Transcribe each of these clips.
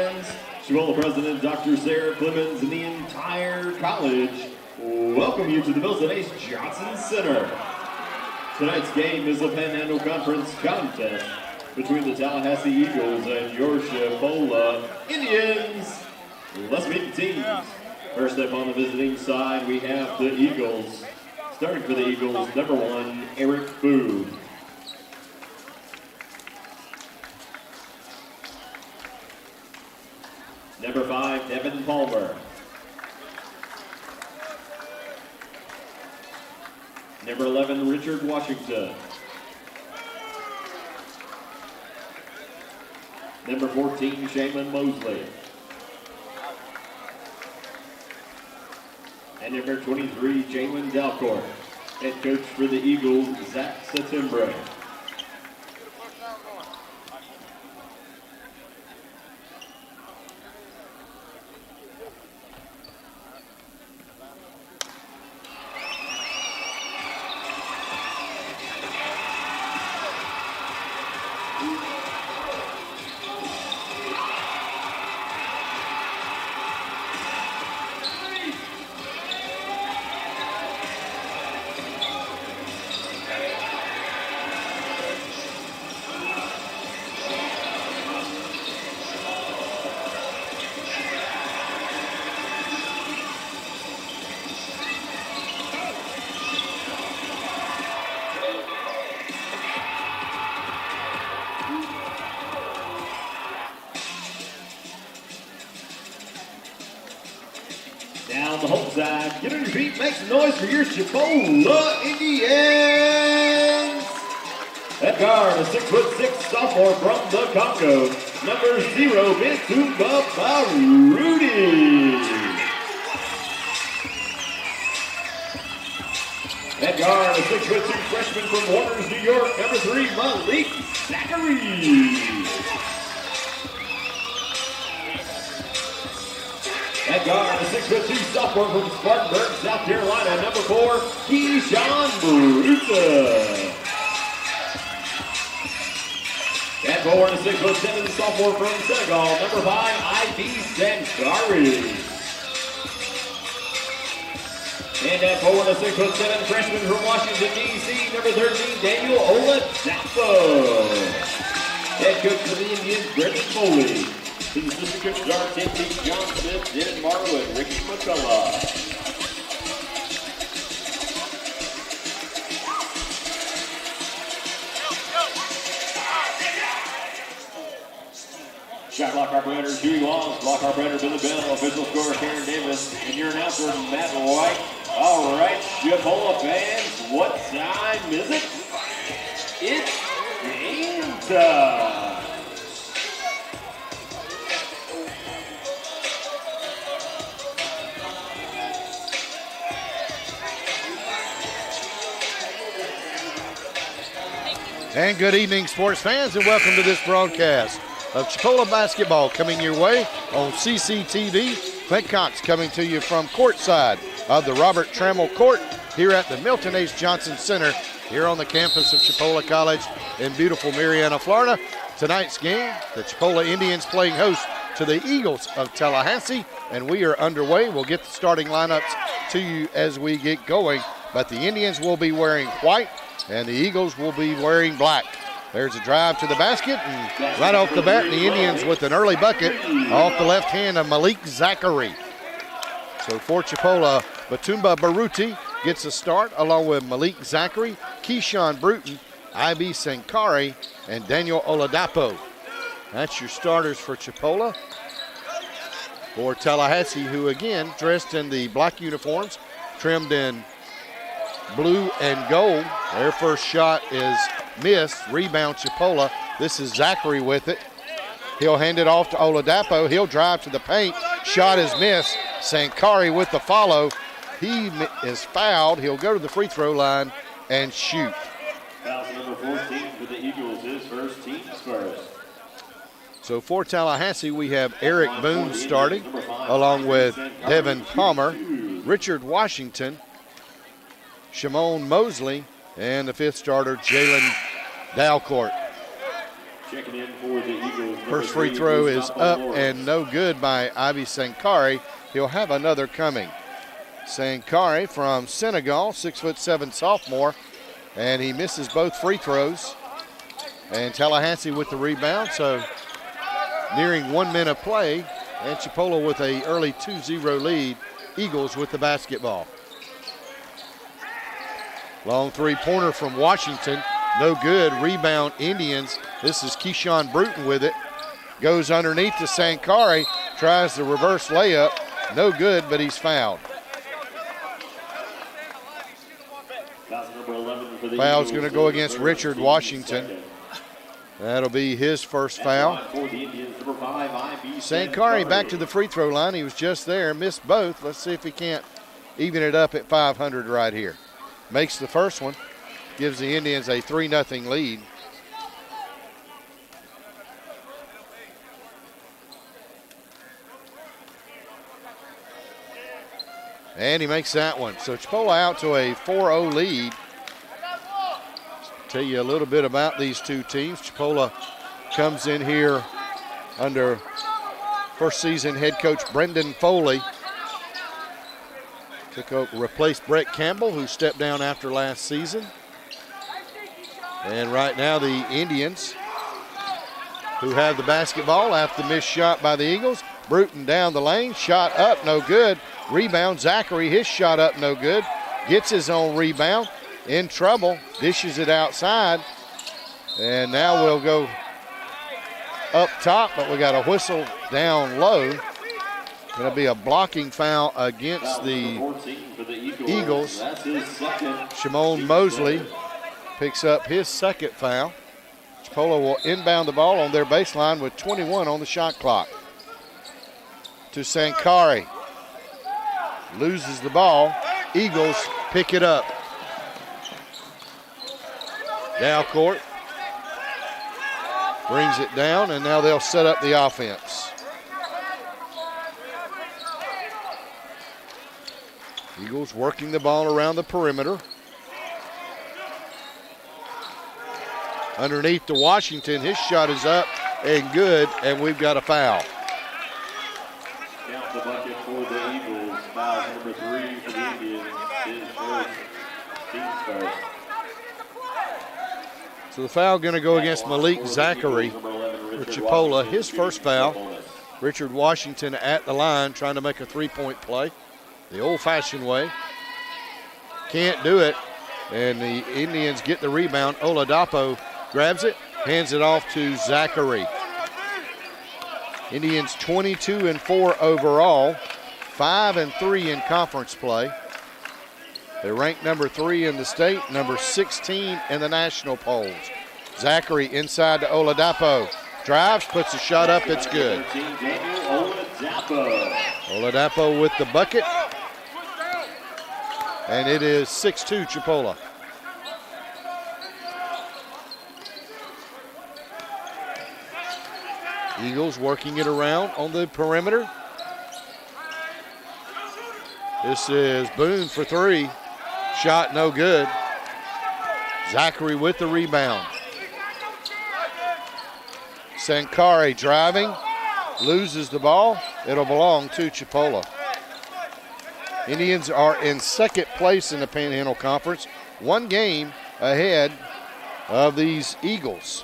fans, Chipola President Dr. Sarah Clemens and the entire college welcome you to the Wilson H. Johnson Center. Tonight's game is a Panhandle Conference contest between the Tallahassee Eagles and your Chipola Indians. Let's meet the teams. First up on the visiting side, we have the Eagles. Starting for the Eagles, number 1, Eric Booth. Number 5, Devin Palmer. Number 11, Richard Washington. Number 14, Shaman Mosley. And number 23, Jalen Dalcourt. Head coach for the Eagles, Zach Satimbre. Down the home side, get on your feet, make some noise for your Chipola Indians. At guard, a 6'6" sophomore from the Congo, number 0, Bitumba Baruti. At guard, a 6'2" freshman from Waters, New York, number 3, Malik Zachary. At guard, a 6'2" sophomore from Spartanburg, South Carolina, number 4, Keyshawn Bruta. At forward, a 6'7" sophomore from Senegal, number 5, Ivy Sankari. And at forward, a 6'7" freshman from Washington, D.C., number 13, Daniel Oladapo. Head coach for the Indians, Brendan Foley. His assistant coaches are Tim P. John Smith, Dennis Marlowe, and Ricky McCullough. Shot clock operator Huey Long, block operator Billy Bell, official scorer Karen Davis, and your announcer Matt White. All right, Chipola fans, what time is it? It's game time. And good evening, sports fans, and welcome to this broadcast of Chipola basketball coming your way on CCTV. Clint Cox coming to you from courtside of the Robert Trammell Court here at the Milton H. Johnson Center here on the campus of Chipola College in beautiful Marianna, Florida. Tonight's game, the Chipola Indians playing host to the Eagles of Tallahassee, and we are underway. We'll get the starting lineups to you as we get going, but the Indians will be wearing white and the Eagles will be wearing black. There's a drive to the basket, and right off the bat, the Indians with an early bucket off the left hand of Malik Zachary. So for Chipola, Bitumba Baruti gets a start along with Malik Zachary, Keyshawn Bruton, Ivy Sankari, and Daniel Oladapo. That's your starters for Chipola. For Tallahassee, who again dressed in the black uniforms, trimmed in blue and gold. Their first shot is missed. Rebound Chipola. This is Zachary with it. He'll hand it off to Oladapo. He'll drive to the paint. Shot is missed. Sankari with the follow. He is fouled. He'll go to the free throw line and shoot. Foul number 14 for the Eagles, his first team's first. So for Tallahassee, we have Eric Boone starting, along with Devin Palmer, Richard Washington, Shimon Mosley, and the fifth starter, Jalen Dalcourt. Checking in for the Eagles, First free throw is up and no good by Ivy Sankari. He'll have another coming. Sankari from Senegal, 6'7" sophomore, and he misses both free throws. And Tallahassee with the rebound, so nearing 1 minute of play, and Chipola with a early 2-0 lead. Eagles with the basketball. Long three-pointer from Washington, no good. Rebound Indians. This is Keyshawn Bruton with it. Goes underneath to Sankari, tries the reverse layup. No good, but he's fouled. Foul's going to go against Richard Washington. That'll be his first foul. Sankari back to the free throw line. He was just there, missed both. Let's see if he can't even it up at 500 right here. Makes the first one, gives the Indians a 3-0 lead. And he makes that one. So Chipola out to a 4-0 lead. Tell you a little bit about these two teams. Chipola comes in here under first season head coach Brendan Foley. Replaced Brett Campbell, who stepped down after last season. And right now the Indians, who have the basketball after the missed shot by the Eagles. Bruton down the lane, shot up, no good. Rebound, Zachary, his shot up, no good. Gets his own rebound, in trouble, dishes it outside. And now we'll go up top, but we got a whistle down low. Going to be a blocking foul against the Eagles. Shimon Mosley picks up his second foul. Chipola will inbound the ball on their baseline with 21 on the shot clock. To Sankari. Loses the ball. Eagles pick it up. Down court. Brings it down, and now they'll set up the offense. Eagles working the ball around the perimeter. Underneath to Washington, his shot is up and good, and we've got a foul. Count the bucket for the Eagles. Foul number 3 for the Indians. His first, team's first. So the foul going to go against Malik Zachary for Chipola. His first foul. Richard Washington at the line trying to make a three-point play the old-fashioned way. Can't do it, and the Indians get the rebound. Oladapo grabs it, hands it off to Zachary. Indians 22-4 overall, 5-3 in conference play. They're ranked number 3 in the state, number 16 in the national polls. Zachary inside to Oladapo. Drives, puts a shot up, it's good. Oladapo with the bucket. And it is 6-2 Chipola. Eagles working it around on the perimeter. This is Boone for 3. Shot no good. Zachary with the rebound. Sankari driving, loses the ball. It'll belong to Chipola. Indians are in second place in the Panhandle Conference, 1 game ahead of these Eagles.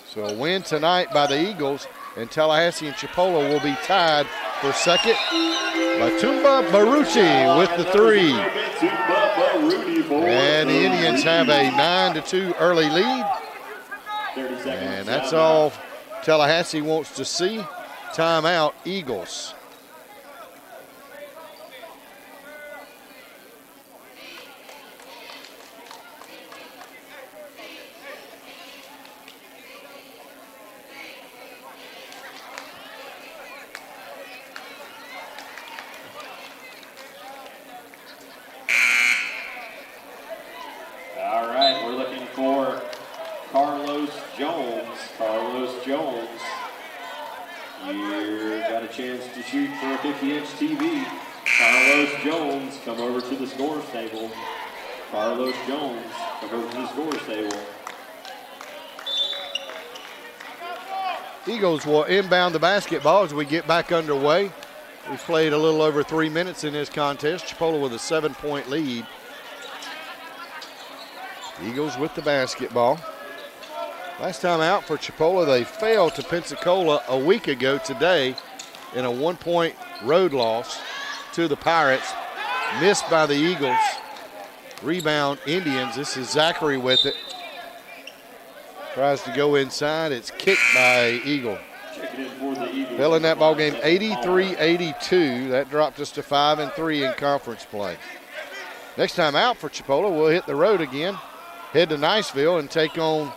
So a win tonight by the Eagles, and Tallahassee and Chipola will be tied for second. Batumba Baruti with the 3. And the Indians have a 9-2 early lead. And that's all Tallahassee wants to see. Timeout, Eagles. All right, we're looking for Carlos Jones. Carlos Jones. You got a chance to shoot for a 50-inch TV. Carlos Jones, come over to the scores table. Carlos Jones, come over to the scores table. Eagles will inbound the basketball as we get back underway. We've played a little over 3 minutes in this contest. Chipola with a 7-point lead. Eagles with the basketball. Last time out for Chipola, they fell to Pensacola a week ago today in a 1-point road loss to the Pirates. Missed by the Eagles. Rebound Indians. This is Zachary with it. Tries to go inside. It's kicked by Eagle. Fell in that ball game 83-82. That dropped us to 5-3 in conference play. Next time out for Chipola, we'll hit the road again, head to Niceville and take on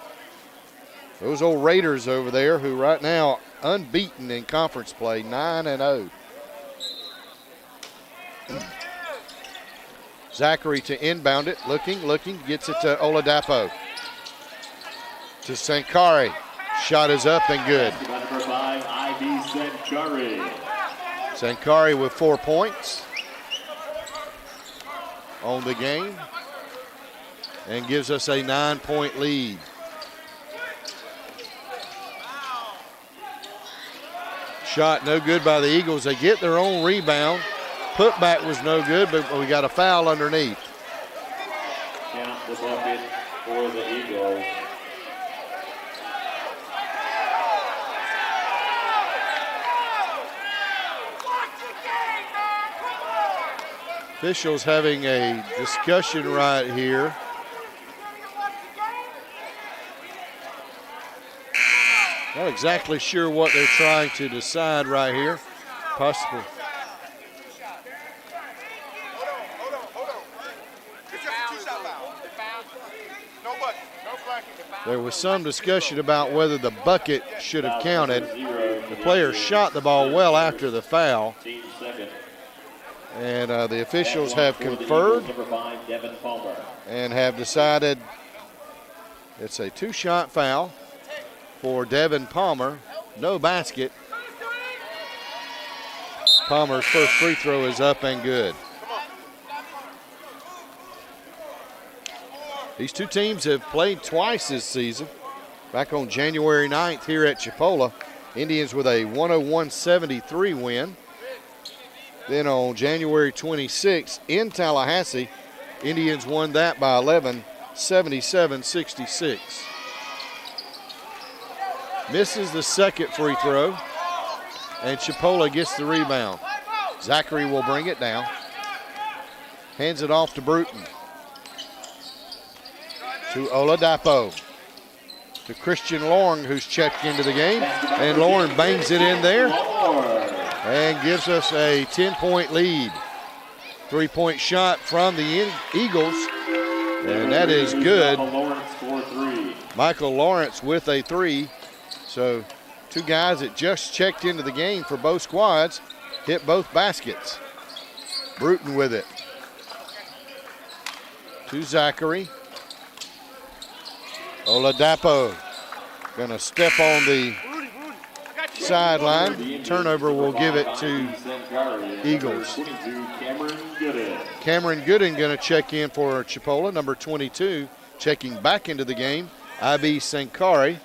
those old Raiders over there who right now unbeaten in conference play, 9-0. Zachary to inbound it, looking, gets it to Oladapo. To Sankari. Shot is up and good. Number 5, IB Sankari. Sankari with 4 points on the game and gives us a 9-point lead. Shot no good by the Eagles. They get their own rebound. Putback was no good, but we got a foul underneath. Count the bucket for the Eagles. Officials having a discussion right here. Not exactly sure what they're trying to decide right here. Possible. There was some discussion about whether the bucket should have counted. The player shot the ball well after the foul. And the officials have conferred and have decided it's a 2-shot foul for Devin Palmer. No basket. Palmer's first free throw is up and good. These two teams have played twice this season. Back on January 9th here at Chipola, Indians with a 101-73 win. Then on January 26th in Tallahassee, Indians won that by 11, 77-66. Misses the second free throw, and Chipola gets the rebound. Zachary will bring it down. Hands it off to Bruton. To Oladapo. To Christian Lorne, who's checked into the game. And Lorne bangs it in there and gives us a 10-point lead. 3-point shot from the Eagles, and that is good. Michael Lawrence with a 3. So two guys that just checked into the game for both squads hit both baskets. Bruton with it. To Zachary. Oladapo gonna step on the sideline. Turnover will give it to Eagles. Cameron Gooden gonna check in for Chipola, number 22, checking back into the game, IB Sankari.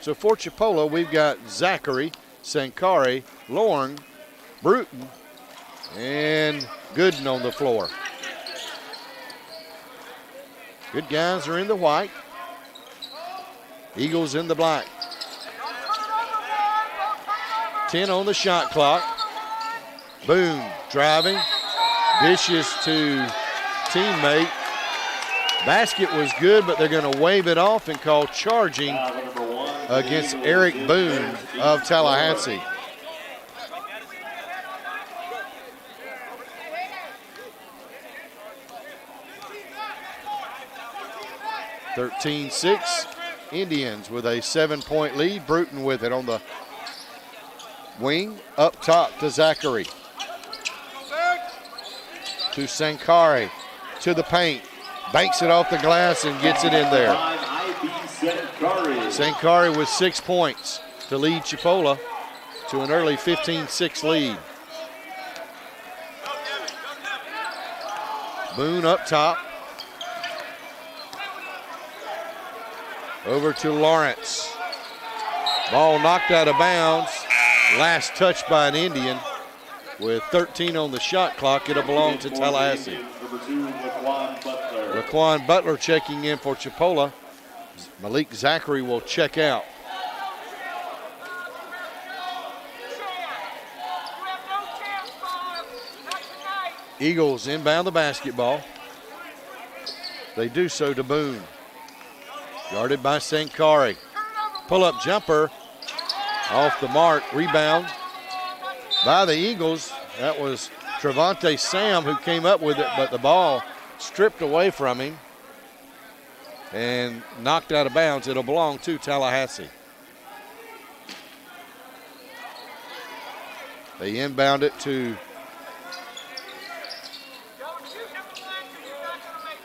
So for Chipola, we've got Zachary, Sankari, Lorne, Bruton, and Gooden on the floor. Good guys are in the white. Eagles in the black. 10 on the shot clock. Boone driving. Dishes to teammate. Basket was good, but they're going to wave it off and call charging against Eric Boone of Tallahassee. (13-6). Indians with a 7-point lead. Bruton with it on the wing. Up top to Zachary. To Sankari. To the paint. Banks it off the glass and gets it in there. Sankari with 6 points to lead Chipola to an early 15-6 lead. Boone up top. Over to Lawrence. Ball knocked out of bounds. Last touch by an Indian. With 13 on the shot clock, it'll belong to Tallahassee. Laquan Butler checking in for Chipola. Malik Zachary will check out. Eagles inbound the basketball. They do so to Boone. Guarded by Sankari. Pull-up jumper off the mark. Rebound by the Eagles. That was Trevante Sam who came up with it, but the ball stripped away from him and knocked out of bounds. It'll belong to Tallahassee. They inbound it to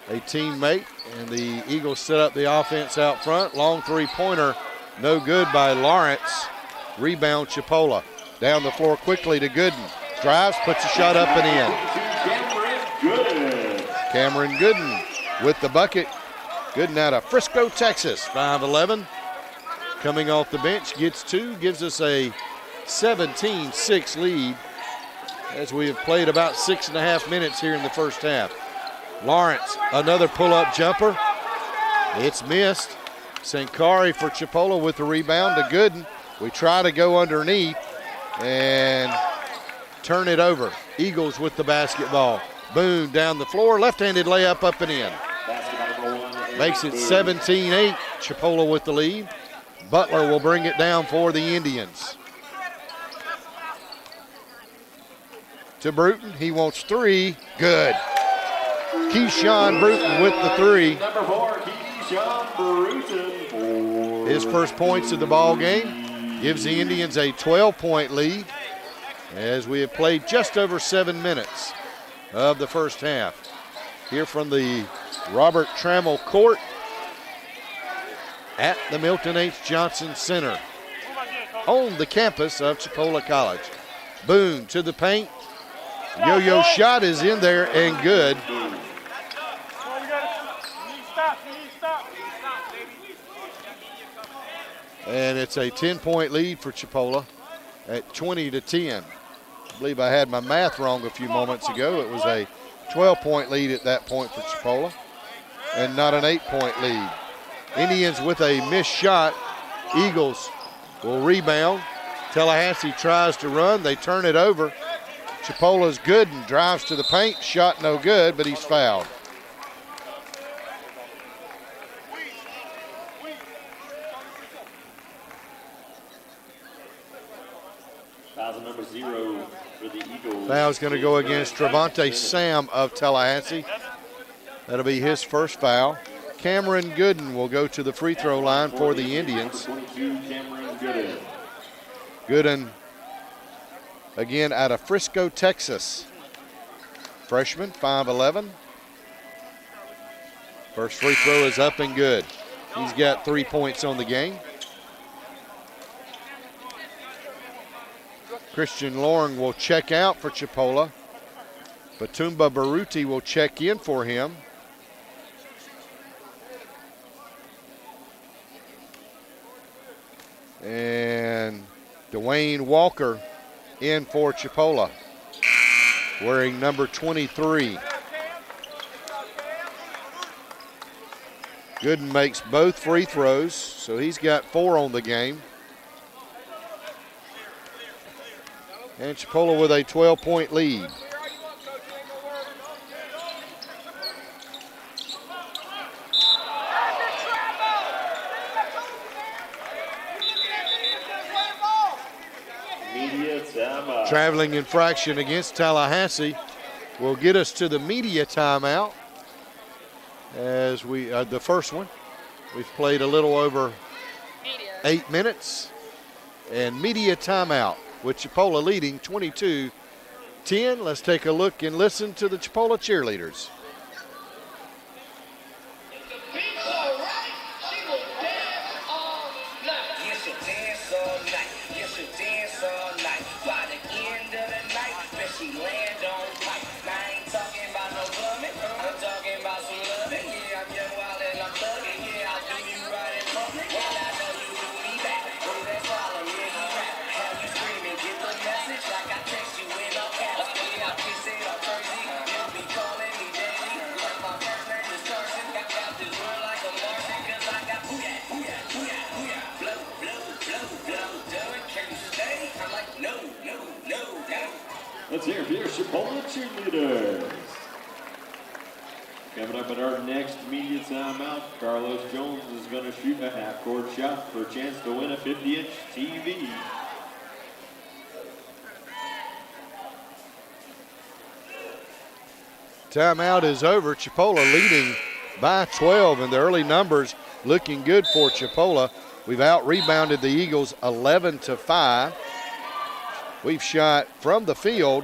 a teammate, and the Eagles set up the offense out front. Long three-pointer, no good by Lawrence. Rebound Chipola. Down the floor quickly to Gooden. Drives, puts a shot up and in. Cameron Gooden with the bucket. Gooden out of Frisco, Texas, 5'11". Coming off the bench, gets two, gives us a 17-6 lead as we have played about 6.5 minutes here in the first half. Lawrence, another pull-up jumper. It's missed. Sankari for Chipola with the rebound to Gooden. We try to go underneath and turn it over. Eagles with the basketball. Boone down the floor, left-handed layup up and in. Makes it 17-8, Chipola with the lead. Butler will bring it down for the Indians. To Bruton, he wants three, good. Keyshawn Bruton with the three. Number 4, Keyshawn Bruton. His first points of the ball game gives the Indians a 12-point lead as we have played just over 7 minutes of the first half. Here from the Robert Trammell Court at the Milton H. Johnson Center on the campus of Chipola College. Boone to the paint. Yo-yo shot is in there and good. And it's a 10-point lead for Chipola at 20-10. I believe I had my math wrong a few moments ago. It was a 12-point lead at that point for Chipola and not an 8-point lead. Indians with a missed shot. Eagles will rebound. Tallahassee tries to run. They turn it over. Chipola's good and drives to the paint. Shot no good, but he's fouled. Foul number 0 for the Eagles. Foul's going to go against Trevante Sam of Tallahassee. That'll be his first foul. Cameron Gooden will go to the free throw line for the Indians. 22, Cameron Gooden. Gooden, again, out of Frisco, Texas. Freshman, 5'11". First free throw is up and good. He's got 3 points on the game. Christian Loring will check out for Chipola. Batumba Baruti will check in for him. And Dwayne Walker in for Chipola, wearing number 23. Gooden makes both free throws, so he's got 4 on the game. And Chipola with a 12-point lead. Traveling infraction against Tallahassee will get us to the media timeout. As we, the first one, we've played a little over 8 minutes. And media timeout with Chipola leading 22-10. Let's take a look and listen to the Chipola cheerleaders. let's hear it for your Chipola cheerleaders. Coming up at our next media timeout, Carlos Jones is going to shoot a half-court shot for a chance to win a 50-inch TV. Timeout is over. Chipola leading by 12, and the early numbers looking good for Chipola. We've out-rebounded the Eagles 11-5. We've shot from the field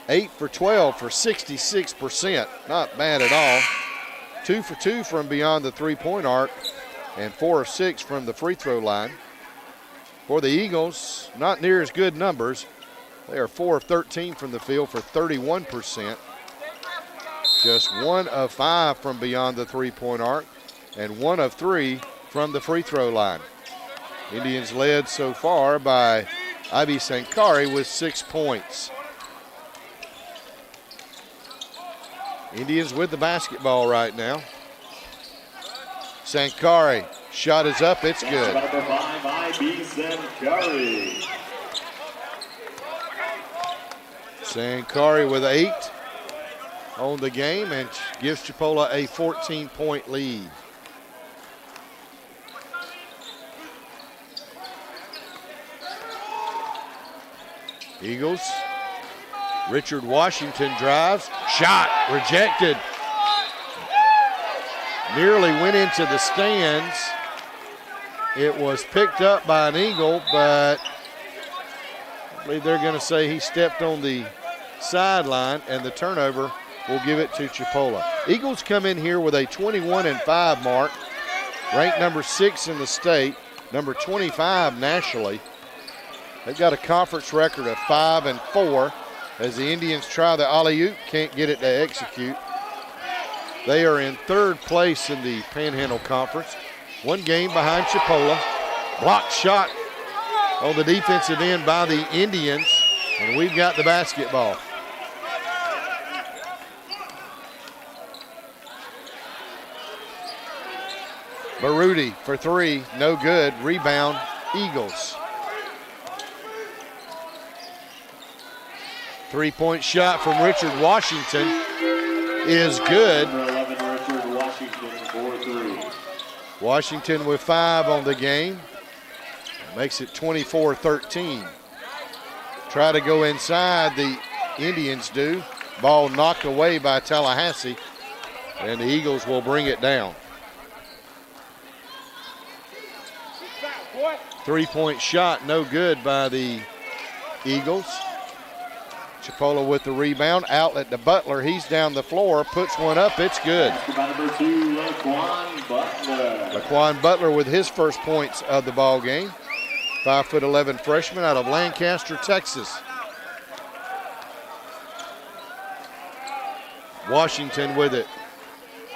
8 for 12 for 66%. Not bad at all. 2 for 2 from beyond the three-point arc and 4 of 6 from the free throw line. For the Eagles, not near as good numbers. They are 4 of 13 from the field for 31%. Just 1 of 5 from beyond the three-point arc and 1 of 3 from the free throw line. Indians led so far by Ivy Sankari with 6 points. Indians with the basketball right now. Sankari, shot is up, it's good. Number 5, Ivy Sankari. Sankari with 8 on the game and gives Chipola a 14-point lead. Eagles. Richard Washington drives, shot rejected. Nearly went into the stands. It was picked up by an Eagle, but I believe they're going to say he stepped on the sideline, and the turnover will give it to Chipola. Eagles come in here with a 21-5 mark, ranked number 6 in the state, number 25 nationally. They've got a conference record of 5-4. As the Indians try the alley-oop, can't get it to execute. They are in 3rd place in the Panhandle Conference. 1 game behind Chipola. Blocked shot on the defensive end by the Indians, and we've got the basketball. Baruti for 3, no good. Rebound, Eagles. 3-point shot from Richard Washington is good. Number 11, Richard Washington, 4-3. Washington with 5 on the game. Makes it 24-13. Try to go inside, the Indians do. Ball knocked away by Tallahassee, and the Eagles will bring it down. 3-point shot, no good by the Eagles. Chipola with the rebound, outlet to Butler. He's down the floor, puts one up, it's good. Number 2, Laquan Butler. Laquan Butler with his first points of the ball game. 5'11" freshman out of Lancaster, Texas. Washington with it.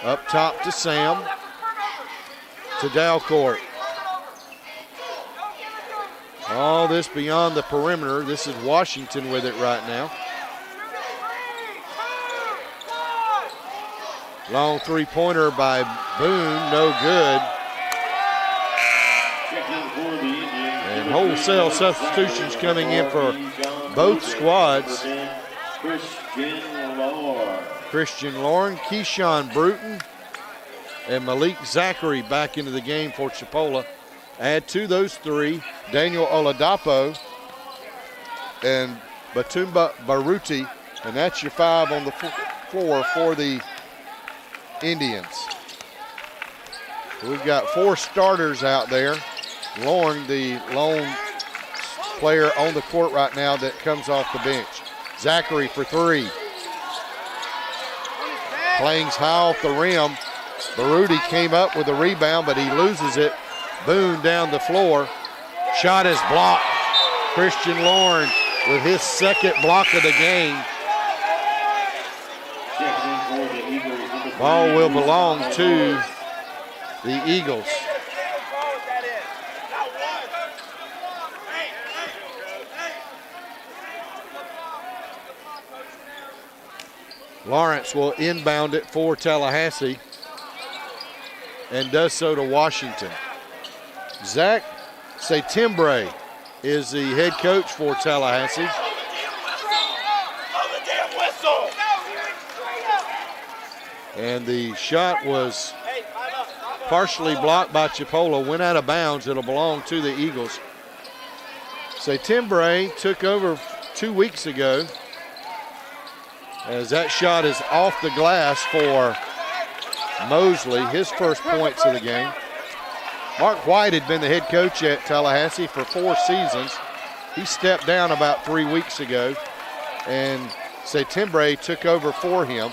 Up top to Sam. To Dalcourt. All this beyond the perimeter. This is Washington with it right now. Long three-pointer by Boone, no good. And wholesale substitutions coming in for both squads. Christian Lauren, Keyshawn Bruton, and Malik Zachary back into the game for Chipola. Add to those 3, Daniel Oladapo and Batumba Baruti, and that's your 5 on the floor for the Indians. We've got 4 starters out there. Lauren, the lone player on the court right now that comes off the bench. Zachary for 3. Plains high off the rim. Baruti came up with a rebound, but he loses it. Boone down the floor. Shot is blocked. Christian Lauren with his second block of the game. Ball will belong to the Eagles. Lawrence will inbound it for Tallahassee and does so to Washington. Zach Satimbre is the head coach for Tallahassee. And the shot was partially blocked by Chipola, went out of bounds. It'll belong to the Eagles. So Tim Bray took over 2 weeks ago, as that shot is off the glass for Mosley, his first points of the game. Mark White had been the head coach at Tallahassee for 4 seasons. He stepped down about 3 weeks ago, and Tim Bray took over for him.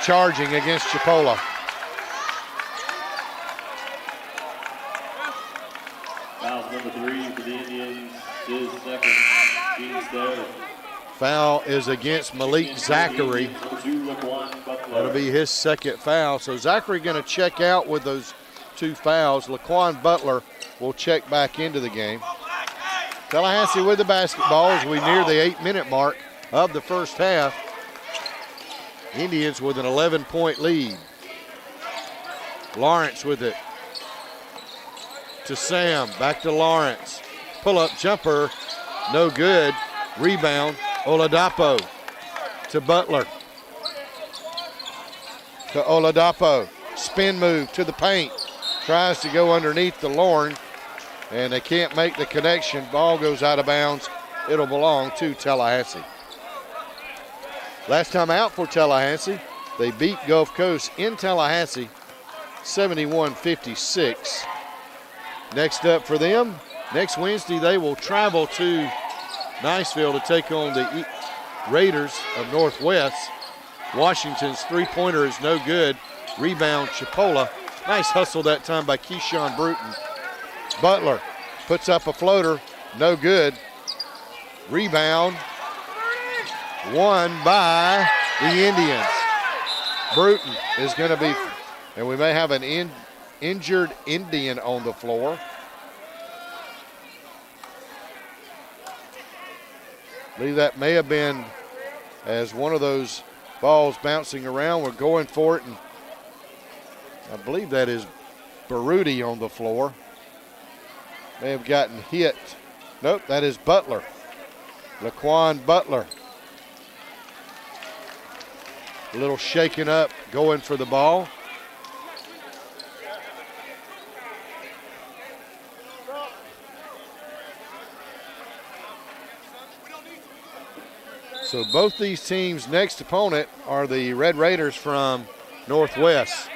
Charging against Chipola. Foul number 3 for the Indians, his second. Team's third. Foul is against Malik Zachary. That'll be his second foul. So Zachary going to check out with those 2 fouls. Laquan Butler will check back into the game. Tallahassee with the basketball as we near the 8-minute mark of the first half. Indians with an 11-point lead. Lawrence with it to Sam, back to Lawrence. Pull-up jumper, no good. Rebound, Oladapo to Butler. To Oladapo, spin move to the paint. Tries to go underneath the Lorne, and they can't make the connection. Ball goes out of bounds. It'll belong to Tallahassee. Last time out for Tallahassee, they beat Gulf Coast in Tallahassee 71-56. Next up for them, next Wednesday they will travel to Niceville to take on the Raiders of Northwest. Washington's three-pointer is no good. Rebound, Chipola. Nice hustle that time by Keyshawn Bruton. Butler puts up a floater, no good. Rebound, won by the Indians. Bruton is going to be, and we may have an injured Indian on the floor. I believe that may have been as one of those balls bouncing around. We're going for it, and I believe that is Baruti on the floor. May have gotten hit. Nope, that is Butler. Laquan Butler. A little shaken up, going for the ball. So both these teams' next opponent are the Red Raiders from Northwest.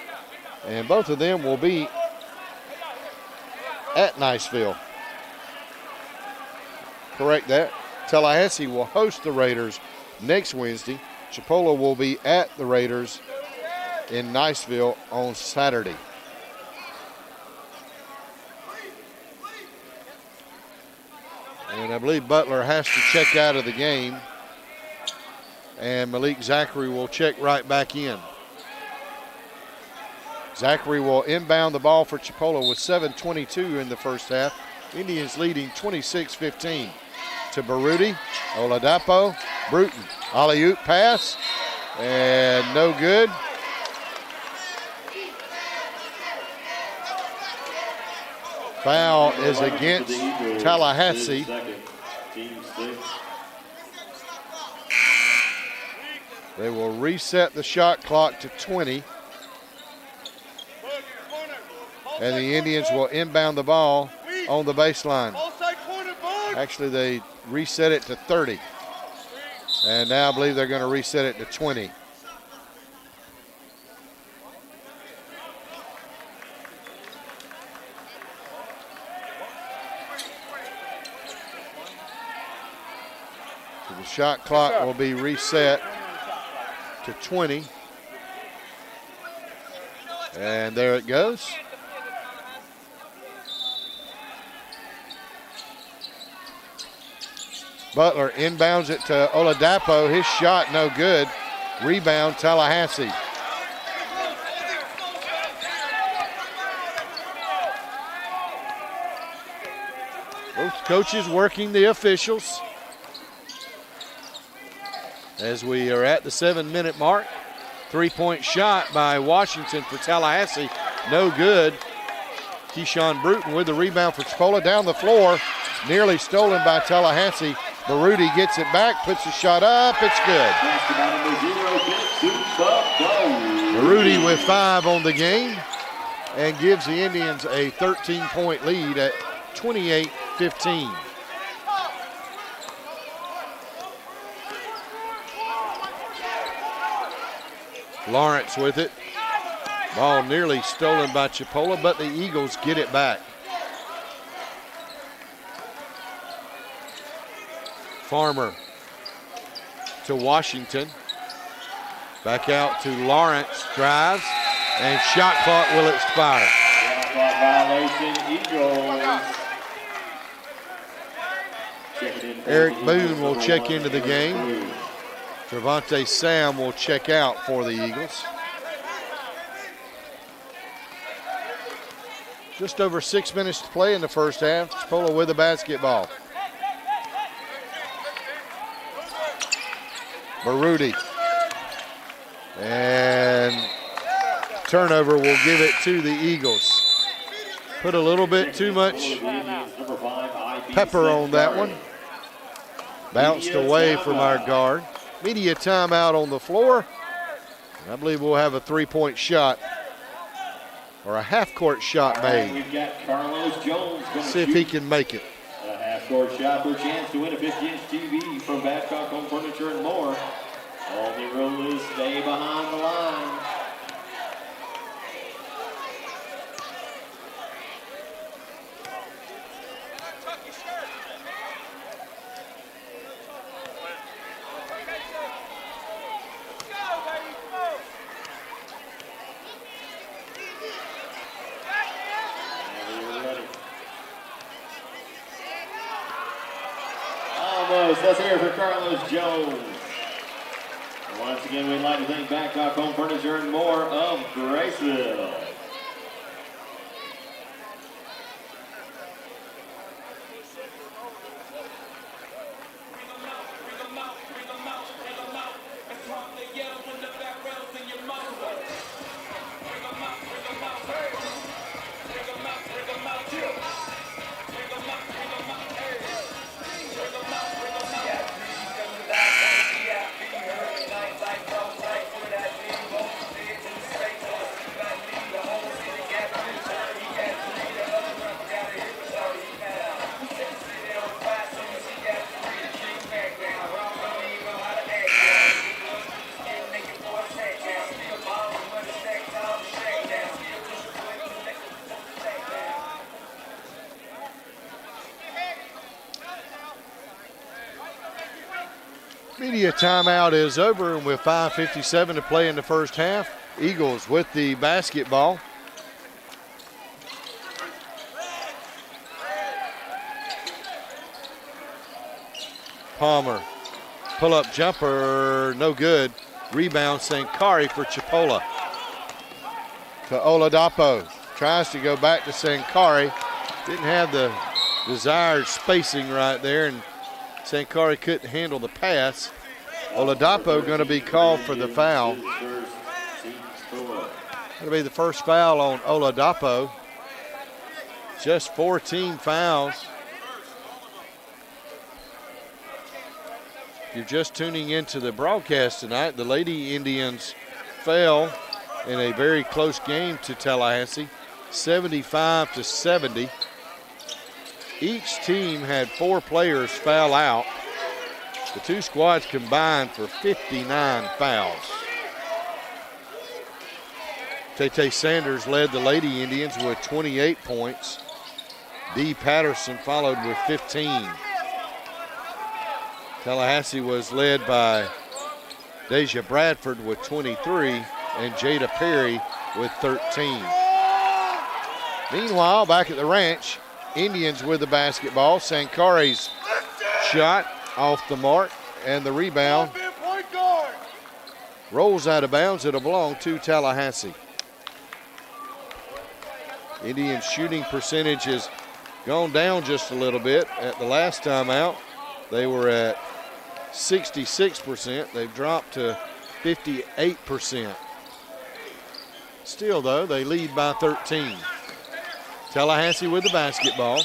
And both of them will be at Niceville. Correct that. Tallahassee will host the Raiders next Wednesday. Chipola will be at the Raiders in Niceville on Saturday. And I believe Butler has to check out of the game. And Malik Zachary will check right back in. Zachary will inbound the ball for Chipola with 7:22 in the first half. Indians leading 26-15 to Baruti. Oladapo, Bruton. Alley-oop pass, and no good. Foul is against Tallahassee. They will reset the shot clock to 20. And the Indians will inbound the ball on the baseline. Actually, they reset it to 30. And now I believe they're going to reset it to 20. So the shot clock will be reset to 20. And there it goes. Butler inbounds it to Oladapo. His shot no good. Rebound Tallahassee. Both coaches working the officials as we are at the 7-minute mark. 3-point shot by Washington for Tallahassee. No good. Keyshawn Bruton with the rebound for Chipola down the floor. Nearly stolen by Tallahassee. Baruti gets it back, puts the shot up, it's good. Rudy with 5 on the game and gives the Indians a 13-point lead at 28-15. Lawrence with it. Ball nearly stolen by Chipola, but the Eagles get it back. Farmer to Washington. Back out to Lawrence, drives, and shot clock will expire. Shot clock violation, Eagles. Eric Boone will check into the game. Trevante Sam will check out for the Eagles. Just over 6 minutes to play in the first half. Chipola with the basketball. Baruti. And turnover will give it to the Eagles. Put a little bit too much pepper on that one. Bounced away from our guard. Media timeout on the floor. I believe we'll have a 3-point shot or a half-court shot made. We've got Carlos Jones. See if he can make it. A half-court shot for a chance to win a 50-inch TV from Babcock Home Furniture and More. All the rule is stay behind the line. Let's hear it for Carlos Jones. And once again, we'd like to thank Babcock Home Furniture and More of Graceville. Media timeout is over, and with 5:57 to play in the first half, Eagles with the basketball. Palmer, pull-up jumper, no good. Rebound, Sankari for Chipola. To Oladapo, tries to go back to Sankari. Didn't have the desired spacing right there, and Sankari couldn't handle the pass. Oladapo going to be called for the foul. That'll be the first foul on Oladapo. Just 14 fouls. If you're just tuning into the broadcast tonight, the Lady Indians fell in a very close game to Tallahassee, 75-70. Each team had 4 players foul out. The two squads combined for 59 fouls. Tay Sanders led the Lady Indians with 28 points. Dee Patterson followed with 15. Tallahassee was led by Deja Bradford with 23 and Jada Perry with 13. Meanwhile, back at the ranch, Indians with the basketball. Sankari's shot off the mark, and the rebound rolls out of bounds. It'll belong to Tallahassee. Indians' shooting percentage has gone down just a little bit. At the last time out, they were at 66%. They've dropped to 58%. Still, though, they lead by 13. Tallahassee with the basketball.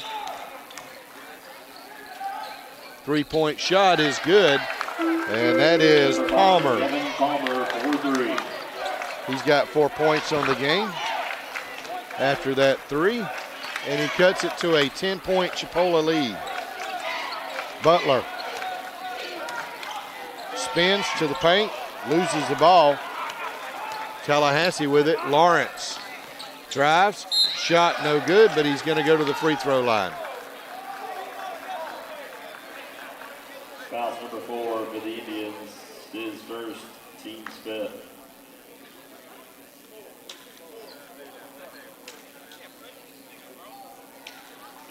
3-point shot is good, and that is Palmer. Kevin Palmer for for 3. He's got 4 points on the game after that 3, and he cuts it to a 10-point Chipola lead. Butler spins to the paint, loses the ball. Tallahassee with it. Lawrence drives, shot no good, but he's going to go to the free throw line. Foul number 4 for the Indians, his first, team's 5th.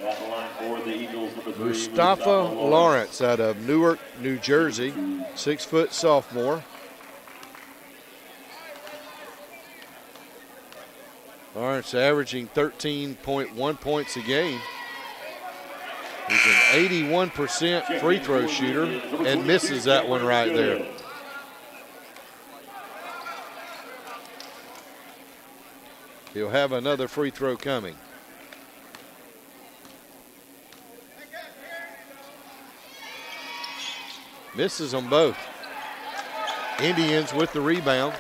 At the line for the Eagles, number 3, Mustafa Lawrence out of Newark, New Jersey, 6-foot sophomore. Lawrence averaging 13.1 points a game. He's an 81% free throw shooter and misses that one right there. He'll have another free throw coming. Misses them both. Indians with the rebound.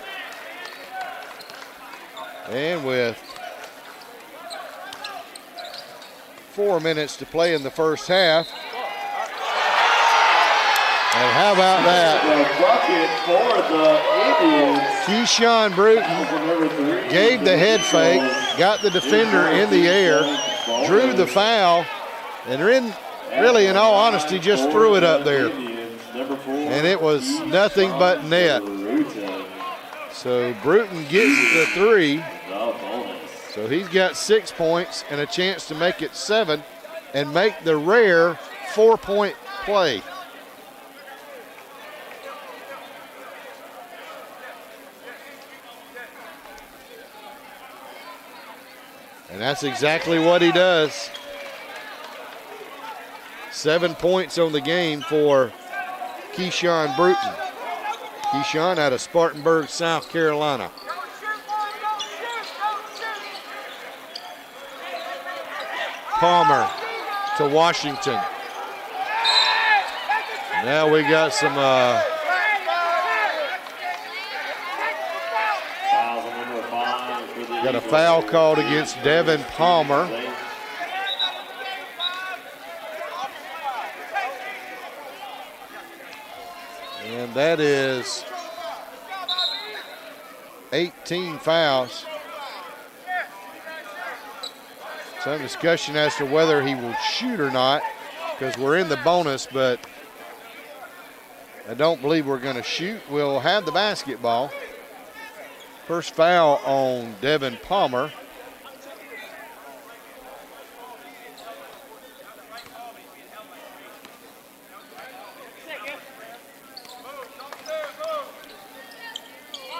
And with 4 minutes to play in the first half. And how about that? The bucket for the Indians. Keyshawn Bruton gave the head fake, got the defender in the air, drew the foul, and really, in all honesty, just threw it up there. And it was nothing but net. So Bruton gets the 3. So he's got 6 points and a chance to make it 7 and make the rare 4-point play. And that's exactly what he does. 7 points on the game for Keyshawn Bruton. Keyshawn out of Spartanburg, South Carolina. Palmer to Washington. Now we got some got a foul called against Devin Palmer. And that is 18 fouls. Some discussion as to whether he will shoot or not, because we're in the bonus, but I don't believe we're going to shoot. We'll have the basketball. First foul on Devin Palmer.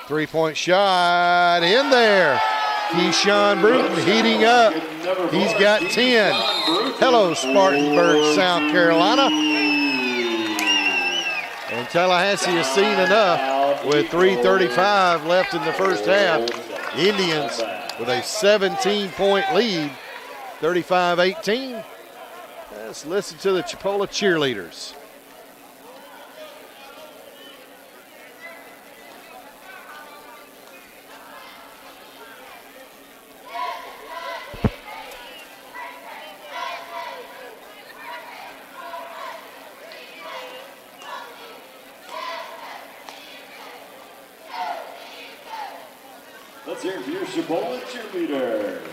Three-point shot in there. Keyshawn Bruton heating up. He's got 10. Hello, Spartanburg, South Carolina. And Tallahassee has seen enough with 3:35 left in the first half. Indians with a 17-point lead, 35-18. Let's listen to the Chipola cheerleaders. Let's hear it for your Chipola cheerleaders.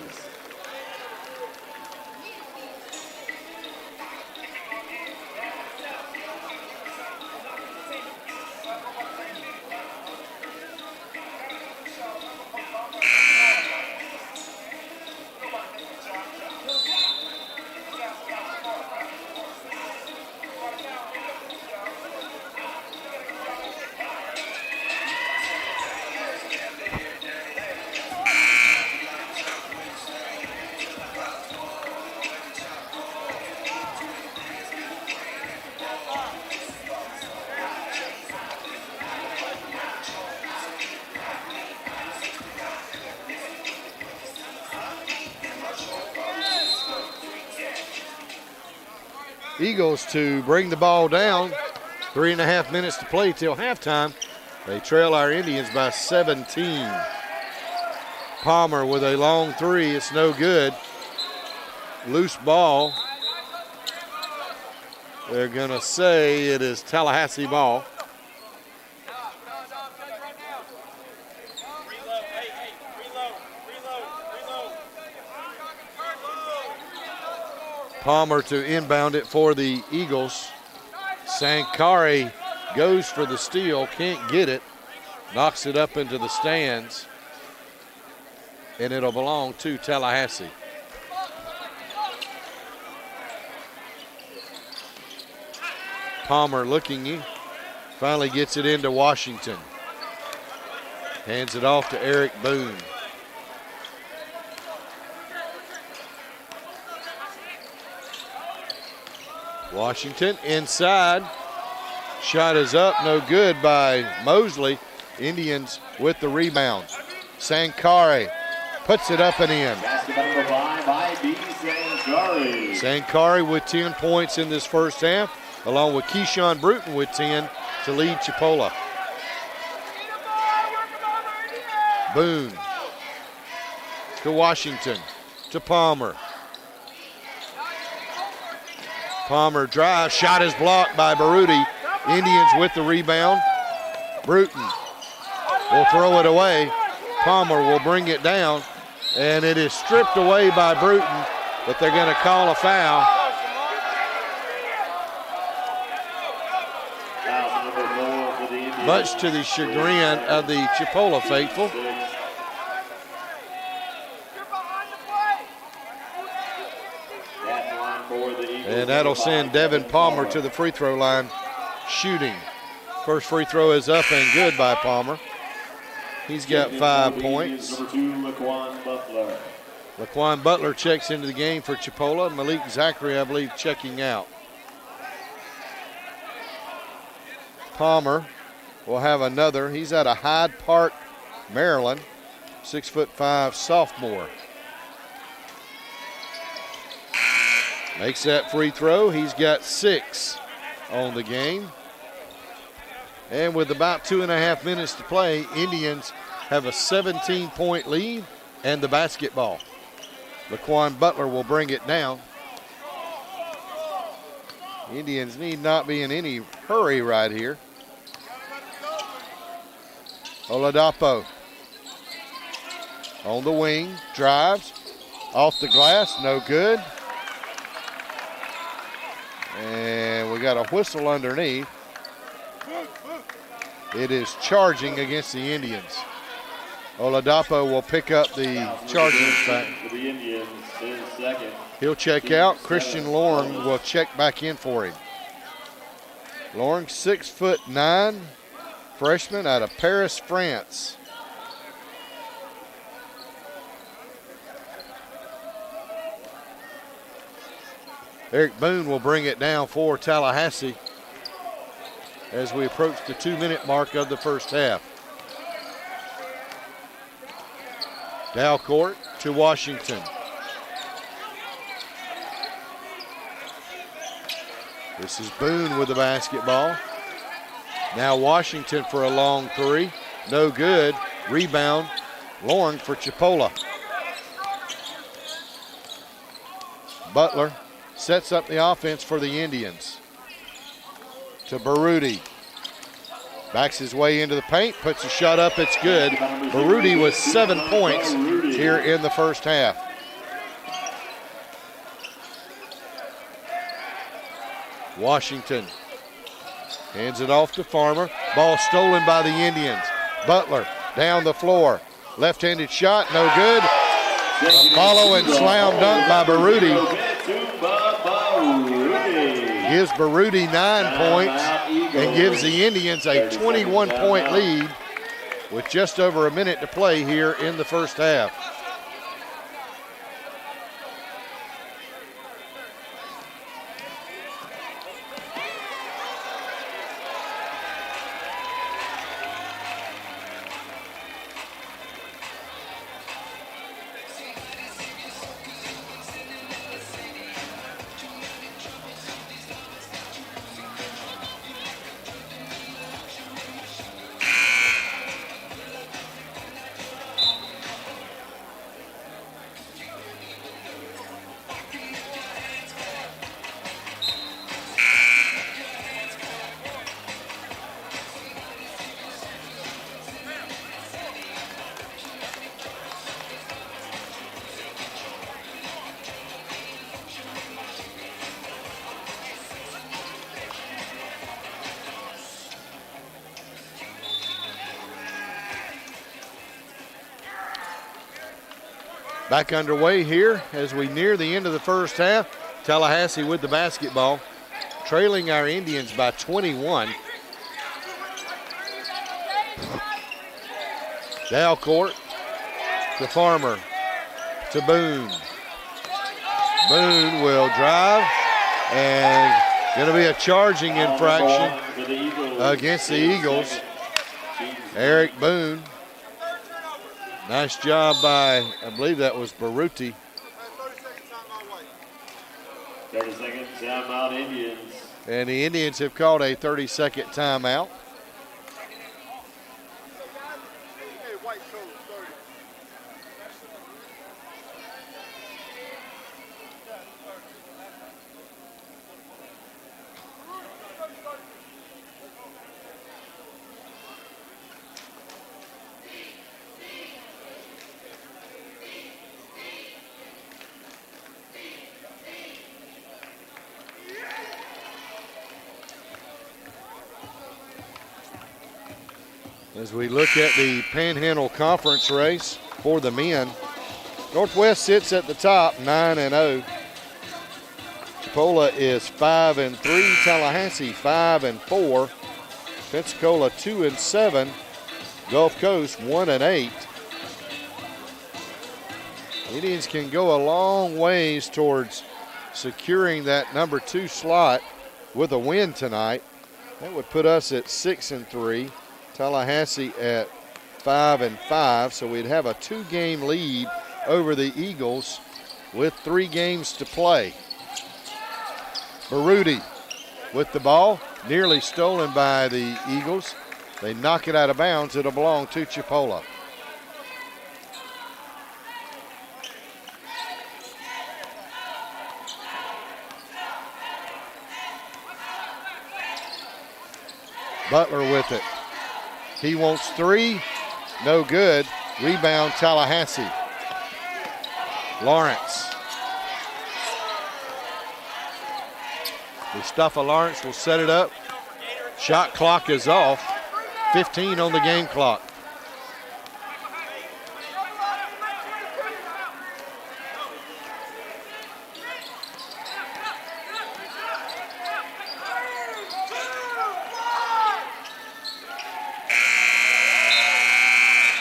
Eagles to bring the ball down. 3.5 minutes to play till halftime. They trail our Indians by 17. Palmer with a long three. It's no good. Loose ball. They're going to say it is Tallahassee ball. Palmer to inbound it for the Eagles. Sankari goes for the steal, can't get it. Knocks it up into the stands. And it'll belong to Tallahassee. Palmer looking, finally gets it into Washington. Hands it off to Eric Boone. Washington inside. Shot is up, no good by Mosley. Indians with the rebound. Sankari puts it up and in. Basketball number 5 by B. Sankari. Sankari with 10 points in this first half, along with Keyshawn Bruton with 10 to lead Chipola. Boone to Washington, to Palmer. Palmer drives, shot is blocked by Baruti. Indians with the rebound. Bruton will throw it away. Palmer will bring it down, and it is stripped away by Bruton, but they're going to call a foul. Much to the chagrin of the Chipola faithful. And that'll send Devin Palmer to the free throw line shooting. First free throw is up and good by Palmer. He's got 5 points. Number 2, Laquan Butler. Laquan Butler checks into the game for Chipola. Malik Zachary, I believe, checking out. Palmer will have another. He's out of Hyde Park, Maryland. 6'5" sophomore. Makes that free throw. He's got 6 on the game. And with about 2.5 minutes to play, Indians have a 17-point lead and the basketball. Laquan Butler will bring it down. Indians need not be in any hurry right here. Oladapo on the wing, drives, off the glass, no good. And we got a whistle underneath. It is charging against the Indians. Oladapo will pick up the charging back. For the Indians, his second. He'll check out. Christian Lorne will check back in for him. Lorne, 6'9", freshman out of Paris, France. Eric Boone will bring it down for Tallahassee as we approach the 2-minute mark of the first half. Dalcourt to Washington. This is Boone with the basketball. Now Washington for a long three. No good. Rebound. Lorne for Chipola. Butler sets up the offense for the Indians. To Baruti. Backs his way into the paint, puts a shot up, it's good. Baruti with 7 points here in the first half. Washington hands it off to Farmer. Ball stolen by the Indians. Butler down the floor. Left-handed shot, no good. A follow and slam dunk by Baruti. Gives Baruti 9 points and gives the Indians a 21-point lead with just over a minute to play here in the first half. Back underway here as we near the end of the first half. Tallahassee with the basketball, trailing our Indians by 21. Dalcourt to Farmer to Boone. Boone will drive, and going to be a charging infraction against the Eagles. Eric Boone. Nice job by, I believe that was Baruti. 30-second timeout, Indians. And the Indians have called a 30-second timeout. As we look at the Panhandle Conference race for the men, Northwest sits at the top, 9-0. Chipola is 5-3. Tallahassee 5-4. Pensacola 2-7. Gulf Coast 1-8. Indians can go a long ways towards securing that number 2 slot with a win tonight. That would put us at 6-3. Tallahassee at 5-5, so we'd have a 2-game lead over the Eagles with 3 games to play. Baruti with the ball, nearly stolen by the Eagles. They knock it out of bounds. It'll belong to Chipola. Butler with it. He wants 3, no good. Rebound Tallahassee. Lawrence. Mustafa Lawrence will set it up. Shot clock is off. 15 on the game clock.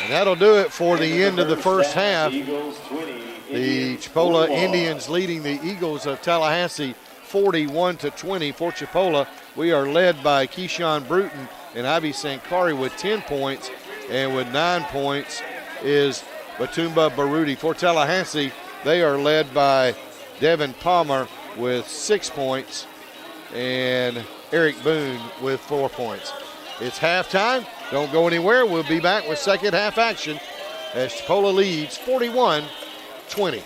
And that'll do it for the end of the first half. The Chipola Indians leading the Eagles of Tallahassee 41-20 for Chipola. We are led by Keyshawn Bruton and Ivy Sankari with 10 points, and with 9 points is Batumba Baruti. For Tallahassee, they are led by Devin Palmer with 6 points and Eric Boone with 4 points. It's halftime. Don't go anywhere. We'll be back with second half action as Chipola leads 41-20.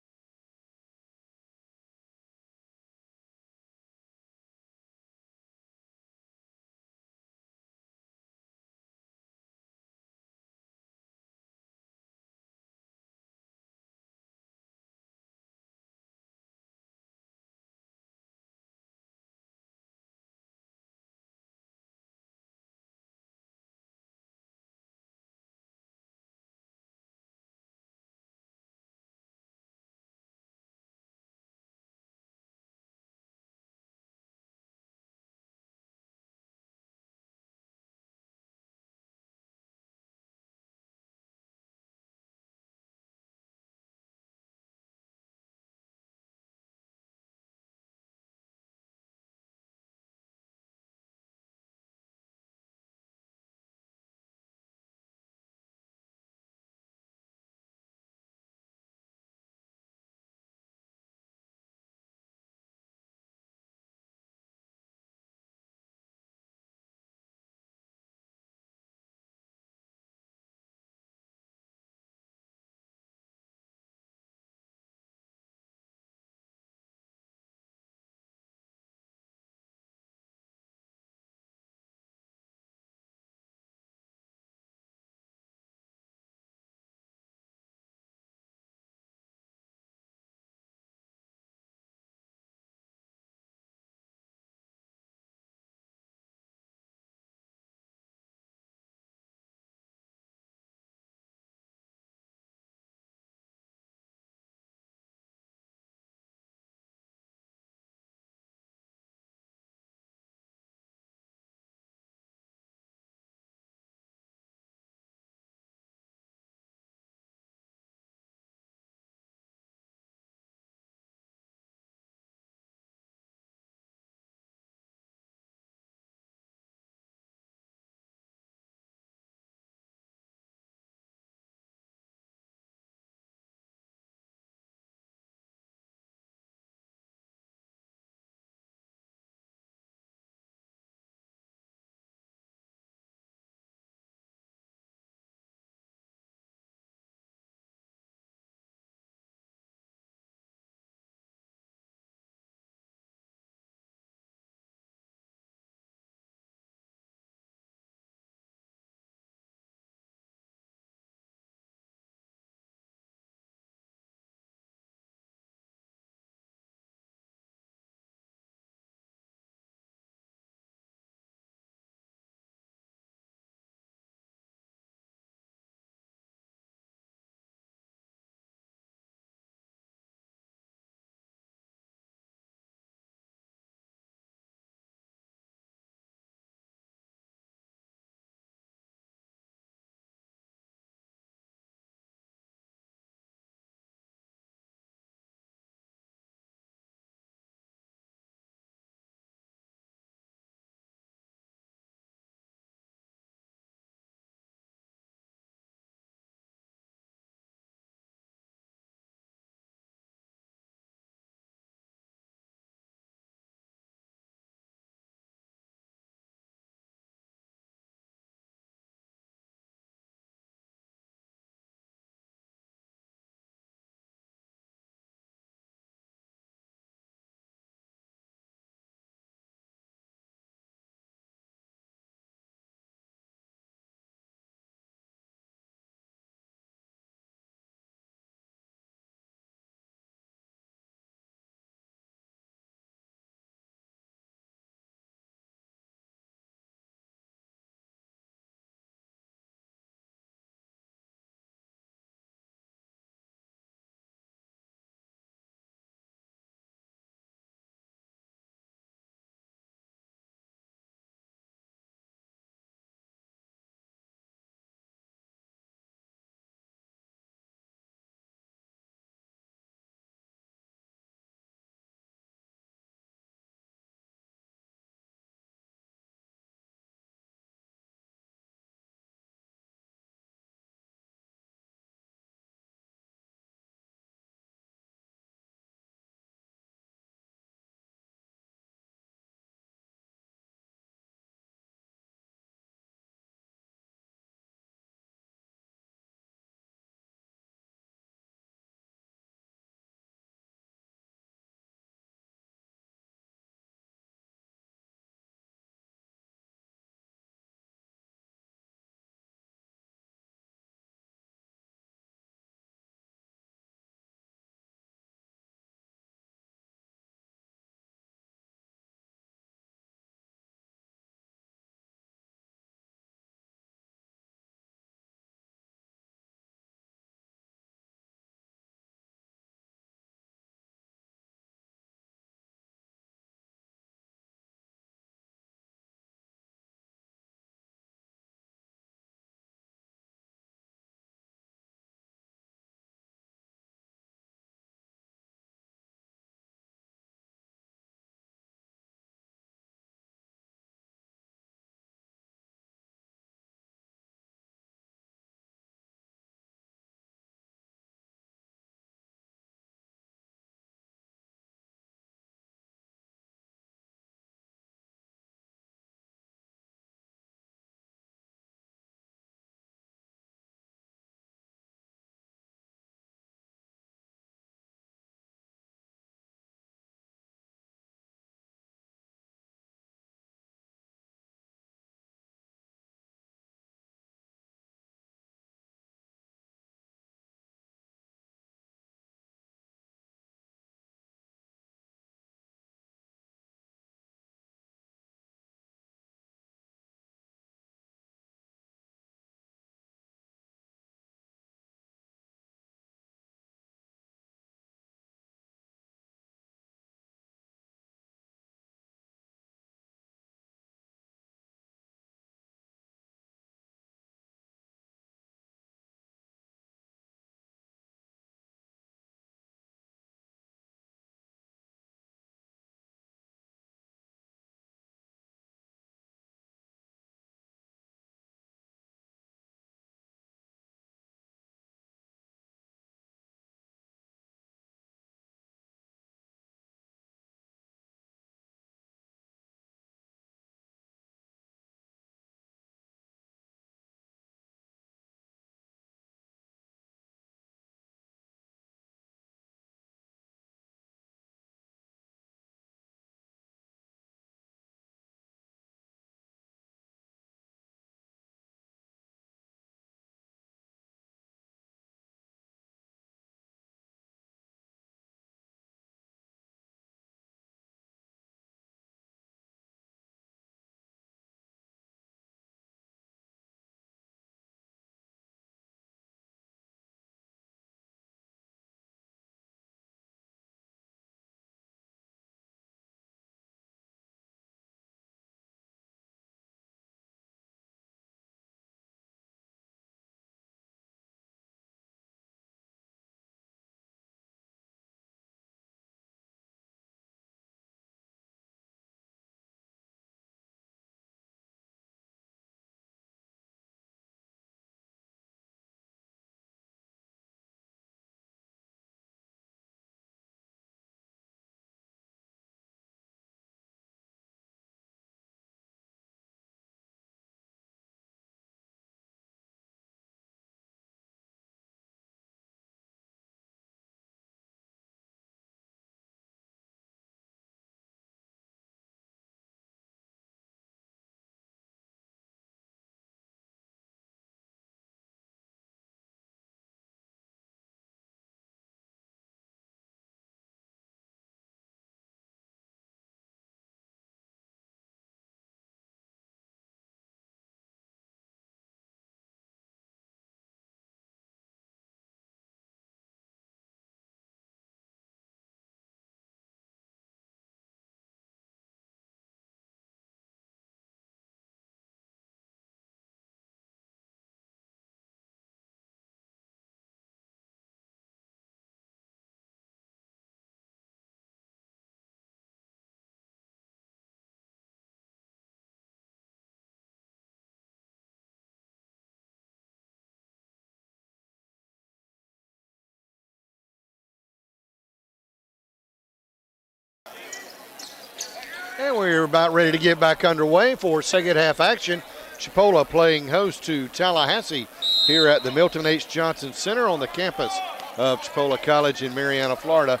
And we're about ready to get back underway for second half action. Chipola playing host to Tallahassee here at the Milton H. Johnson Center on the campus of Chipola College in Marianna, Florida,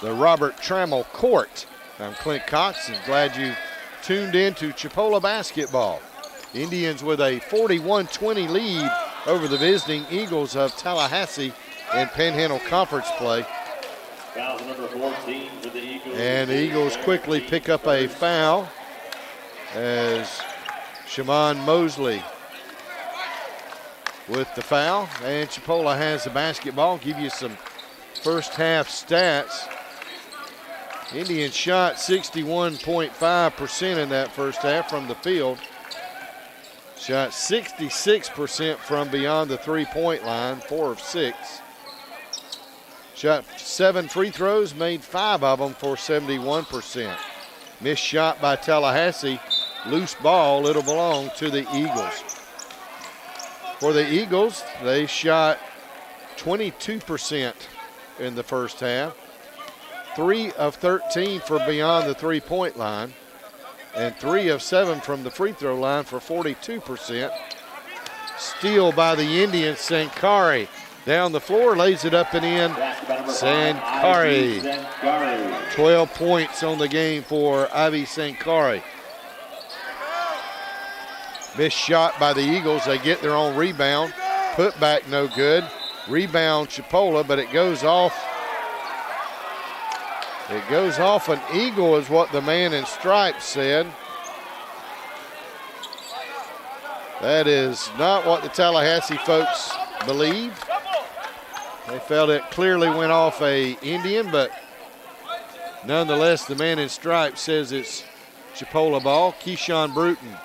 the Robert Trammell Court. I'm Clint Cox and glad you tuned in to Chipola basketball. Indians with a 41-20 lead over the visiting Eagles of Tallahassee in Panhandle Conference play. Foul number 14 for the Eagles. And the Eagles quickly pick up a foul as Shamon Mosley with the foul. And Chipola has the basketball. Give you some first half stats. Indians shot 61.5% in that first half from the field. Shot 66% from beyond the three-point line, 4 of 6. Shot 7 free throws, made 5 of them for 71%. Missed shot by Tallahassee. Loose ball, it'll belong to the Eagles. For the Eagles, they shot 22% in the first half. 3 of 13 for beyond the three-point line. And 3 of 7 from the free throw line for 42%. Steal by the Indians, Sankari. Down the floor, lays it up and in. Sankari. 12 points on the game for Ivy Sankari. Missed shot by the Eagles. They get their own rebound. Put back no good. Rebound Chipola, but it goes off. It goes off an Eagle is what the man in stripes said. That is not what the Tallahassee folks believe. They felt it clearly went off a Indian, but nonetheless, the man in stripes says it's Chipola ball. Keyshawn Bruton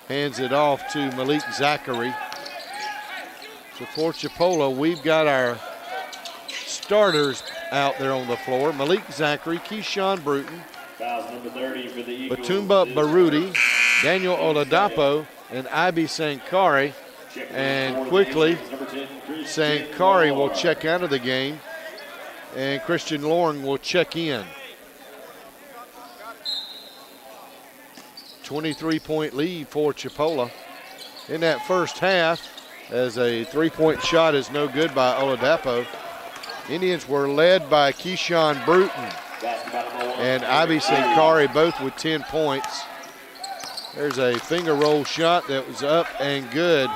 hands it off to Malik Zachary. So for Chipola, we've got our starters out there on the floor. Malik Zachary, Keyshawn Bruton, Number 30 for the Eagles. Batumba Baruti, Daniel Oladapo, and Ibi Sankari. And quickly, Sankari will check out of the game, and Christian Loring will check in. 23-point lead for Chipola. In that first half, as a three-point shot is no good by Oladapo, Indians were led by Keyshawn Bruton and Ibi Sankari, both with 10 points. There's a finger roll shot that was up and good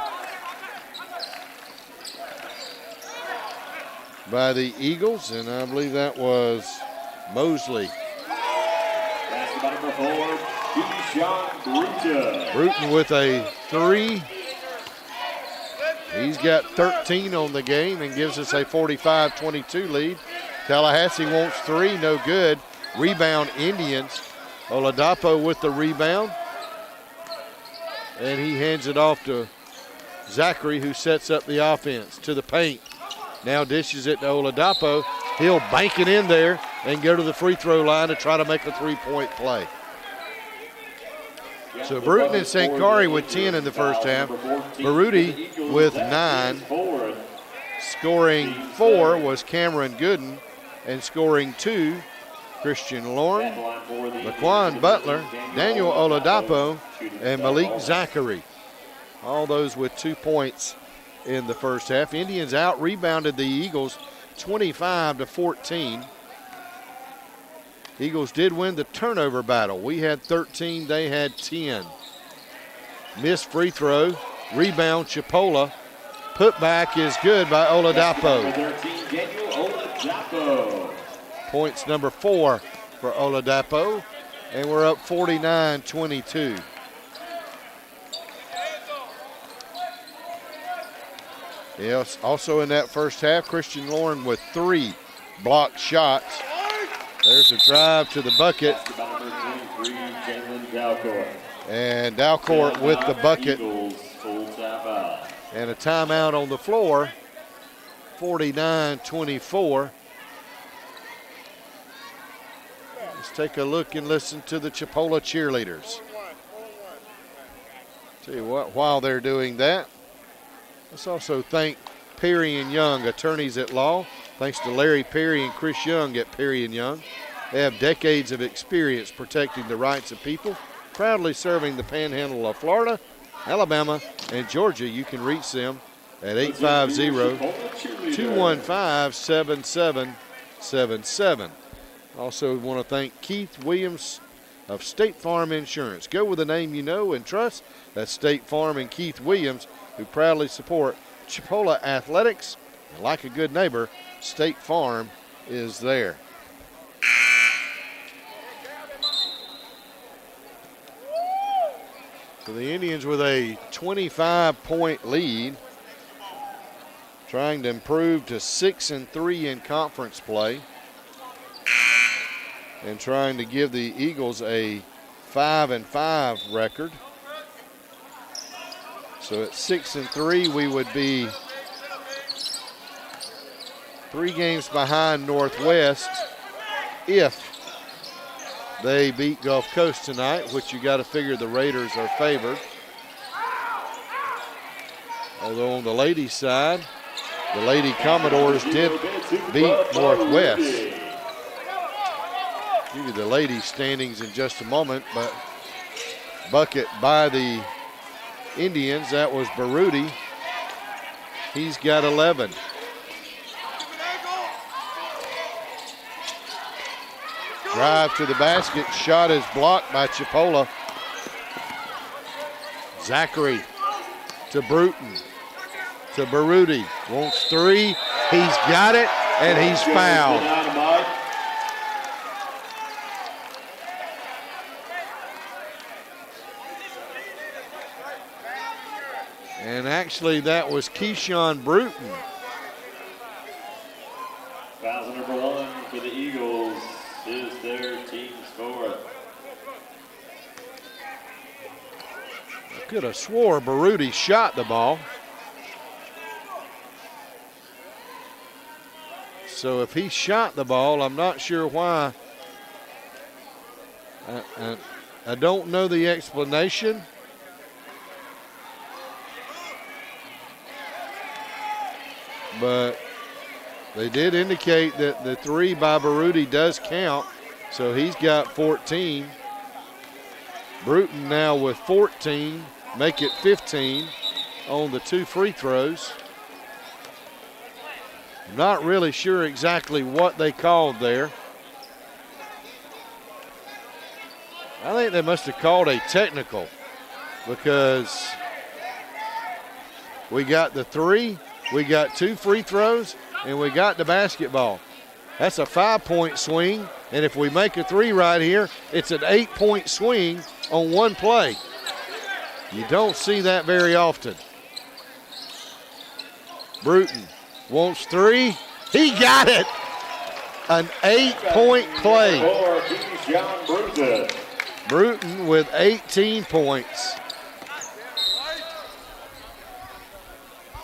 by the Eagles, and I believe that was Mosley. Basketball number 4, Keyshawn Bruton. Bruton with a 3. He's got 13 on the game and gives us a 45-22 lead. Tallahassee wants 3, no good. Rebound Indians. Oladapo with the rebound. And he hands it off to Zachary, who sets up the offense to the paint. Now dishes it to Oladapo. He'll bank it in there and go to the free throw line to try to make a three-point play. So Bruton and Sankari with 10 in the first half. Baruti with 9. Scoring 4 was Cameron Gooden, and scoring 2, Christian Loring, Laquan Butler, Daniel Oladapo, and Malik Zachary. All those with 2 points in the first half. Indians out-rebounded the Eagles 25-14. Eagles did win the turnover battle. We had 13, they had 10. Missed free throw, rebound Chipola. Put back is good by Oladapo. Number 13, Daniel Oladapo. Points number 4 for Oladapo, and we're up 49-22. Yes, also in that first half, Christian Loring with 3 blocked shots. There's a drive to the bucket. And Dalcourt with the bucket. And a timeout on the floor, 49-24. Let's take a look and listen to the Chipola cheerleaders. Tell you what, while they're doing that, let's also thank Perry and Young, attorneys at law. Thanks to Larry Perry and Chris Young at Perry and Young. They have decades of experience protecting the rights of people, proudly serving the Panhandle of Florida, Alabama, and Georgia. You can reach them at 850-215-7777. Also want to thank Keith Williams of State Farm Insurance. Go with a name you know and trust. That's State Farm and Keith Williams, who proudly support Chipola Athletics. And like a good neighbor, State Farm is there. So the Indians with a 25-point lead, trying to improve to 6-3 in conference play, and trying to give the Eagles a 5-5 record. So at 6-3, we would be 3 games behind Northwest if they beat Gulf Coast tonight, which you got to figure the Raiders are favored. Although on the ladies' side, the Lady Commodores did beat Northwest. Give you the ladies' standings in just a moment, but bucket by the Indians, that was Baruti. He's got 11. Drive to the basket, shot is blocked by Chipola. Zachary to Bruton, to Baruti, wants 3, he's got it, and he's fouled. And actually that was Keyshawn Bruton. Foul number 1 for the Eagles is their team's 4th. I could have swore Baruti shot the ball. So if he shot the ball, I'm not sure why. I don't know the explanation. But they did indicate that the 3 by Baruti does count, so he's got 14. Bruton now with 14, make it 15 on the 2 free throws. I'm not really sure exactly what they called there. I think they must have called a technical because we got the 3, we got 2 free throws, and we got the basketball. That's a 5-point swing, and if we make a 3 right here, it's an 8-point swing on 1 play. You don't see that very often. Bruton wants 3. He got it. An 8-point play. Bruton with 18 points.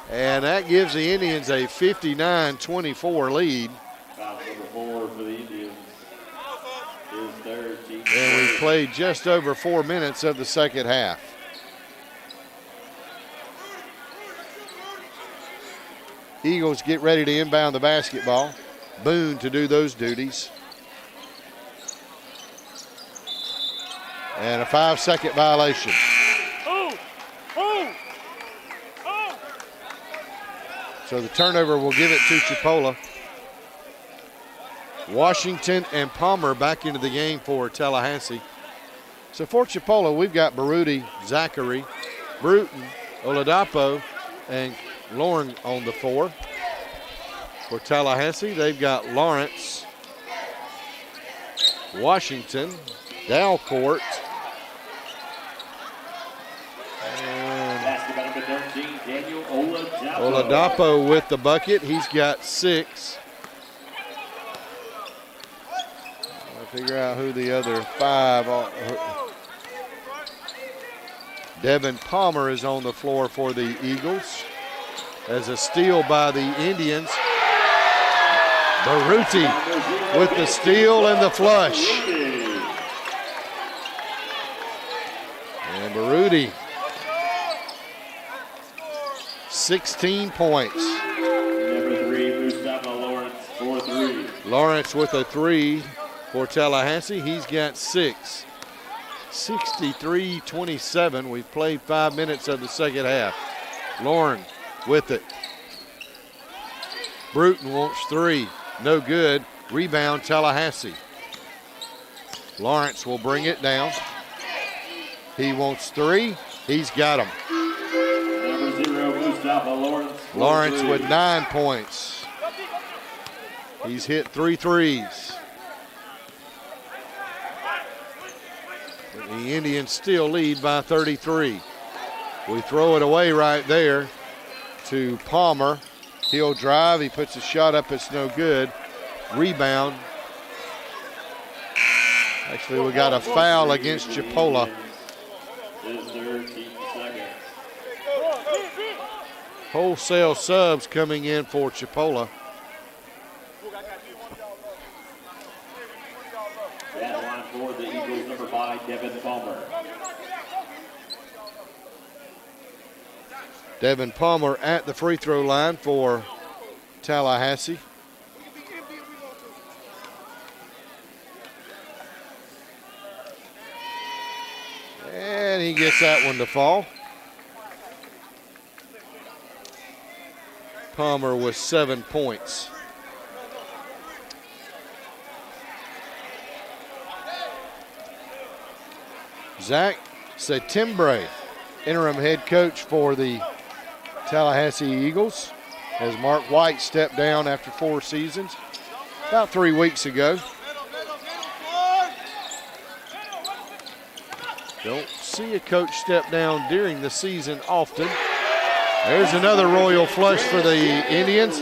And that gives the Indians a 59-24 lead. Foul number 4 for the Indians is their team. And we played just over 4 minutes of the second half. Eagles get ready to inbound the basketball. Boone to do those duties. And a 5-second violation. So the turnover will give it to Chipola. Washington and Palmer back into the game for Tallahassee. So for Chipola, we've got Baruti, Zachary, Bruton, Oladapo, and Lauren on the 4. For Tallahassee, they've got Lawrence, Washington, Dalcourt, Basketball number 13, Daniel Oladapo. Oladapo with the bucket. He's got 6. I'll figure out who the other 5 are. Devin Palmer is on the floor for the Eagles. As a steal by the Indians. Baruti with the steal and the flush. And Baruti, 16 points. Number 3, Mustafa Lawrence, 4-3. Lawrence with a 3 for Tallahassee. He's got 6. 63-27. We've played 5 minutes of the second half. Lauren with it. Bruton wants 3. No good. Rebound Tallahassee. Lawrence will bring it down. He wants 3. He's got them. Number 0, Mustafa Lawrence. Lawrence with 9 points. He's hit 3 threes. The Indians still lead by 33. We throw it away right there to Palmer. He'll drive. He puts a shot up. It's no good. Rebound. Actually, we got a foul against Chipola. Wholesale subs coming in for Chipola. That line for the Eagles, number 5, Devin Palmer. Devin Palmer at the free throw line for Tallahassee. And he gets that one to fall. Palmer with 7 points. Zach Setembre, interim head coach for the Tallahassee Eagles, as Mark White stepped down after 4 seasons about 3 weeks ago. Don't see a coach step down during the season often. There's another royal flush for the Indians.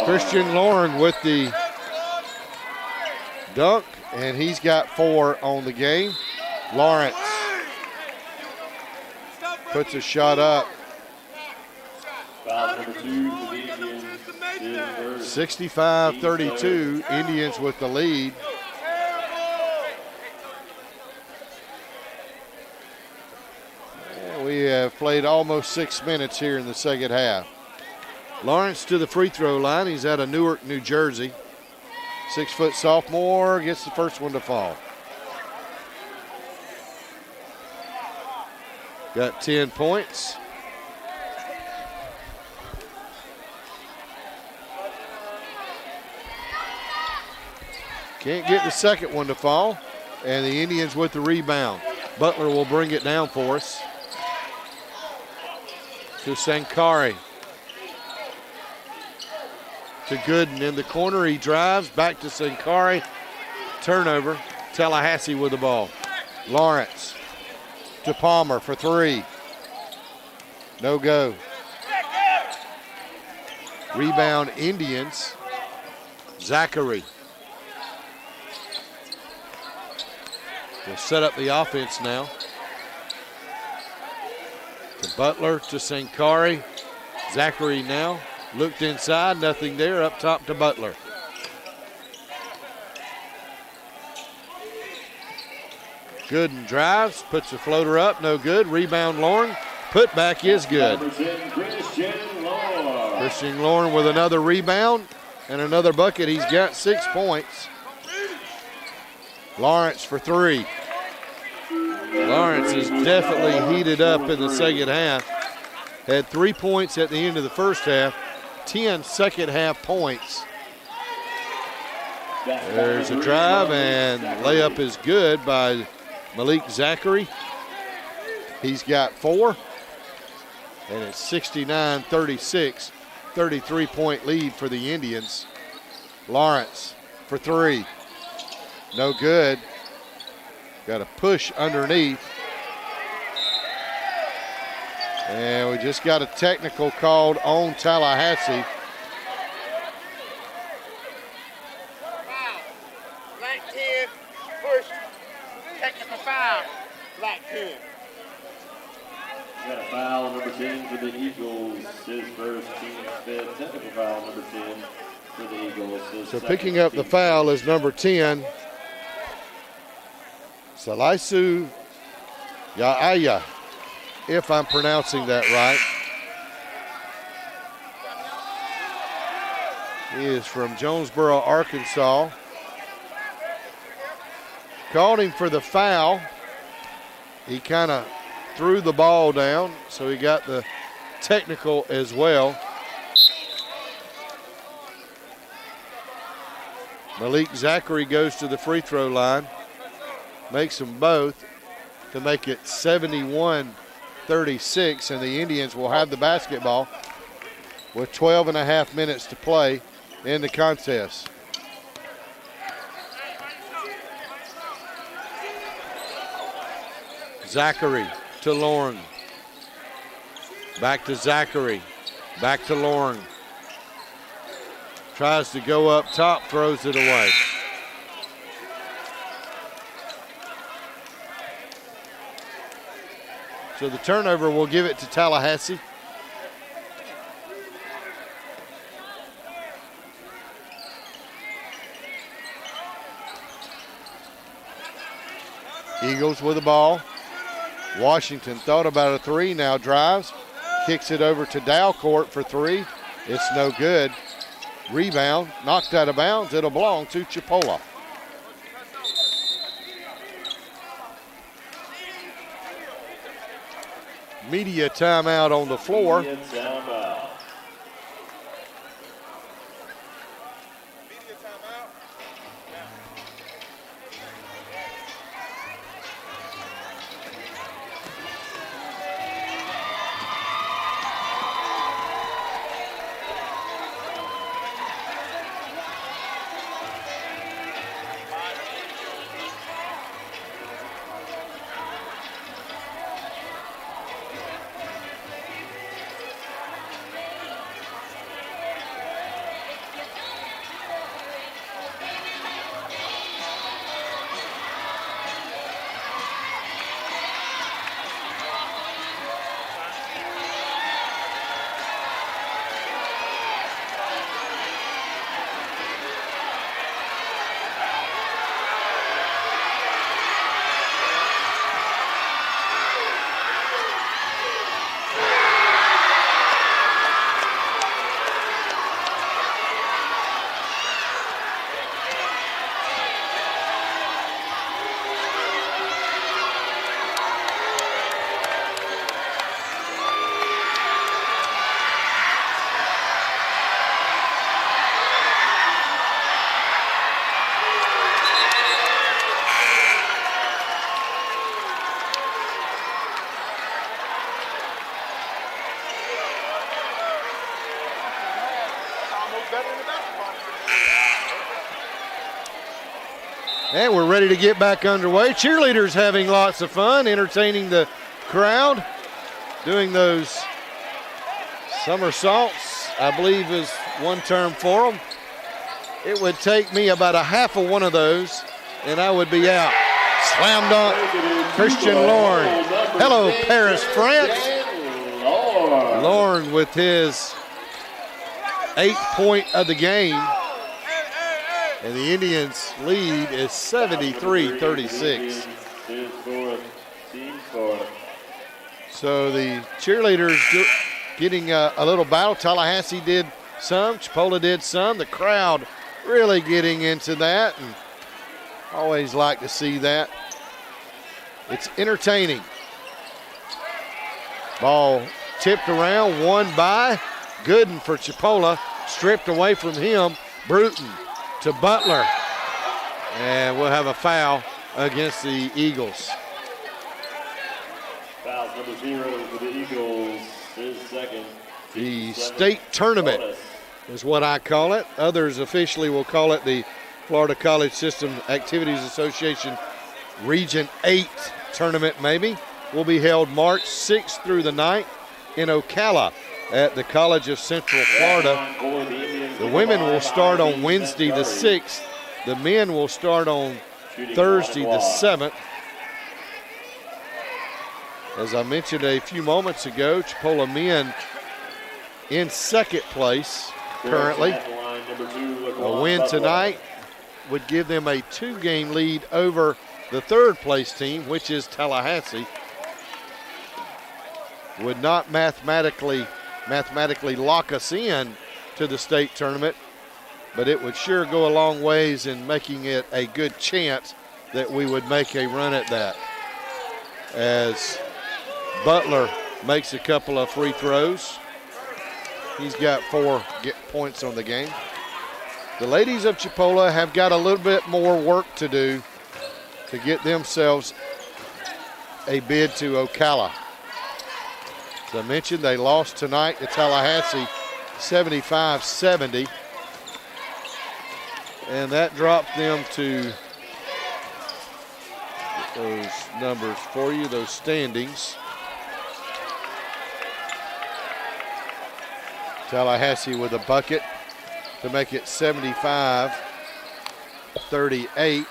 Christian Lauren with the dunk, and he's got 4 on the game. Lawrence puts a shot up. 65-32, Indians with the lead. We have played almost 6 minutes here in the second half. Lawrence to the free throw line. He's out of Newark, New Jersey. 6-foot sophomore gets the first one to fall. Got 10 points. Can't get the second one to fall. And the Indians with the rebound. Butler will bring it down for us. To Sankari. To Gooden in the corner. He drives back to Sankari. Turnover. Tallahassee with the ball. Lawrence to Palmer for 3. No go. Rebound Indians. Zachary. Will set up the offense now. To Butler, to Sankari. Zachary now looked inside, nothing there. Up top to Butler. Gooden drives, puts the floater up, no good. Rebound Lauren. Put back is good. Christian Lauren with another rebound and another bucket. He's got 6 points. Lawrence for 3. Lawrence is definitely heated up in the second half. Had 3 points at the end of the first half, 10 second half points. There's a drive, and layup is good by Malik Zachary. He's got 4, and it's 69-36, 33-point lead for the Indians. Lawrence for 3. No good. Got a push underneath. And we just got a technical called on Tallahassee. Black 10, first technical foul. Black 10. Got a foul, number 10 for the Eagles. His first, team fifth. Technical foul, number 10 for the Eagles. So picking up the foul is number 10. Salaisu Yaaya, if I'm pronouncing that right. He is from Jonesboro, Arkansas. Called him for the foul. He kind of threw the ball down, so he got the technical as well. Malik Zachary goes to the free throw line, makes them both to make it 71-36, and the Indians will have the basketball with 12 and a half minutes to play in the contest. Zachary to Lorne. Back to Zachary. Back to Lorne. Tries to go up top, throws it away. So the turnover will give it to Tallahassee. Eagles with the ball. Washington thought about a three, now drives. Kicks it over to Dalcourt for three. It's no good. Rebound, knocked out of bounds. It'll belong to Chipola. Media timeout on the floor. Media timeout. And we're ready to get back underway. Cheerleaders having lots of fun, entertaining the crowd, doing those somersaults, I believe is one term for them. It would take me about a half of one of those, and I would be out. Slam dunk, Christian Lorne. Hello, Paris, France. Lorne with his 8th point of the game. And the Indians' lead is 73-36. So the cheerleaders getting a little battle. Tallahassee did some, Chipola did some. The crowd really getting into that, and always like to see that. It's entertaining. Ball tipped around, won by Gooden for Chipola. Stripped away from him, Bruton to Butler. And we'll have a foul against the Eagles. Foul number 0 for the Eagles, his second. The state tournament is what I call it. Others officially will call it the Florida College System Activities Association Region 8 tournament maybe. Will be held March 6th through the 9th in Ocala at the College of Central Florida. The women will start on Wednesday the 6th. The men will start on Thursday the 7th. As I mentioned a few moments ago, Chipola men in second place currently. A win tonight would give them a 2-game lead over the third place team, which is Tallahassee. Would not mathematically lock us in to the state tournament, but it would sure go a long ways in making it a good chance that we would make a run at that. As Butler makes a couple of free throws. He's got 4 points on the game. The ladies of Chipola have got a little bit more work to do to get themselves a bid to Ocala. As I mentioned, they lost tonight to Tallahassee 75-70. And that dropped them to, get those numbers for you, those standings. Tallahassee with a bucket to make it 75-38.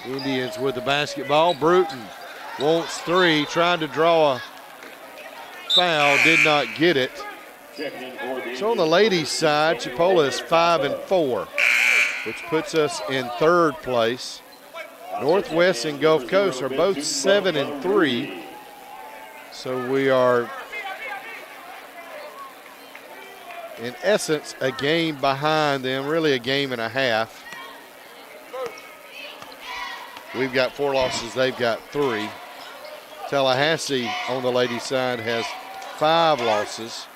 Indians with the basketball. Bruton wants 3, trying to draw a foul, did not get it. So on the ladies' side, Chipola is 5-4, which puts us in 3rd place. Northwest and Gulf Coast are both 7-3. So we are, in essence, a game behind them, really a game and a half. We've got 4 losses, they've got 3. Tallahassee on the ladies' side has 5 losses.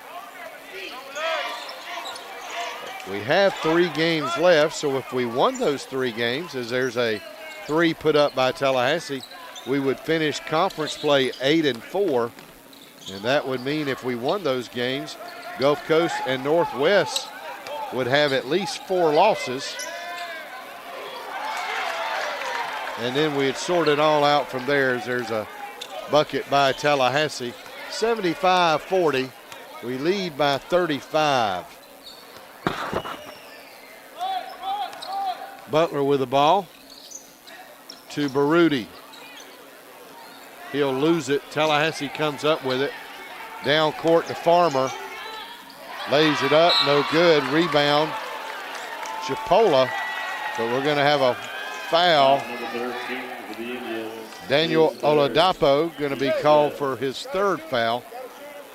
We have 3 games left, so if we won those 3 games, as there's a 3 put up by Tallahassee, we would finish conference play 8-4, and that would mean if we won those games, Gulf Coast and Northwest would have at least 4 losses. And then we'd sort it all out from there as there's a bucket by Tallahassee. 75-40, we lead by 35. Butler with the ball to Baruti. He'll lose it. Tallahassee comes up with it. Down court to Farmer. Lays it up, no good. Rebound, Chipola. But we're going to have a foul. Daniel Oladapo going to be called for his 3rd foul.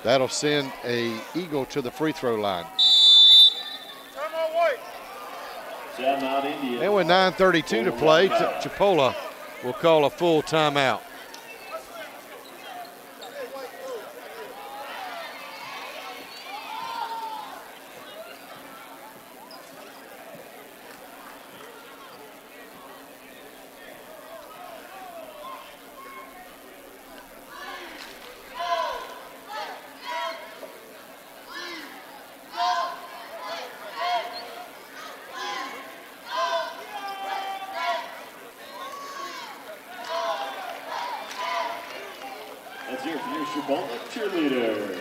That'll send a Eagle to the free throw line. And with 9:32 to play, Chipola will call a full timeout. Let's hear from your Chipola cheerleaders.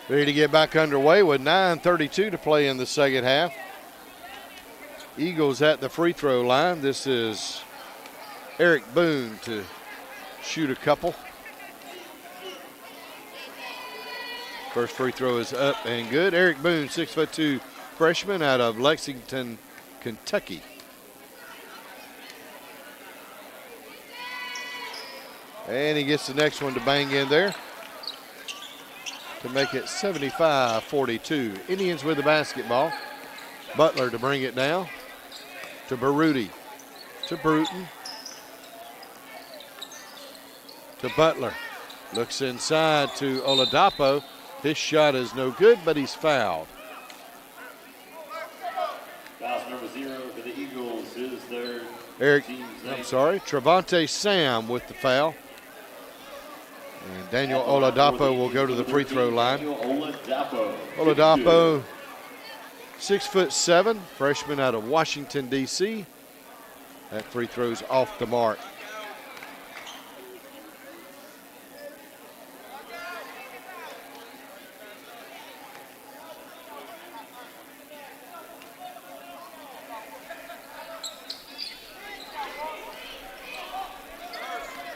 Ready to get back underway with 9:32 to play in the second half. Eagles at the free throw line. This is Eric Boone to shoot a couple. First free throw is up and good. Eric Boone, 6'2" freshman out of Lexington, Kentucky. And he gets the next one to bang in there to make it 75-42. Indians with the basketball. Butler to bring it down to Baruti, to Bruton, to Butler. Looks inside to Oladapo. His shot is no good, but he's fouled. Foul number 0 for the Eagles is their Trevante Sam with the foul. And Daniel Oladapo will go to the free throw line. Oladapo. Oladapo, 6'7", freshman out of Washington, D.C. That free throw's off the mark.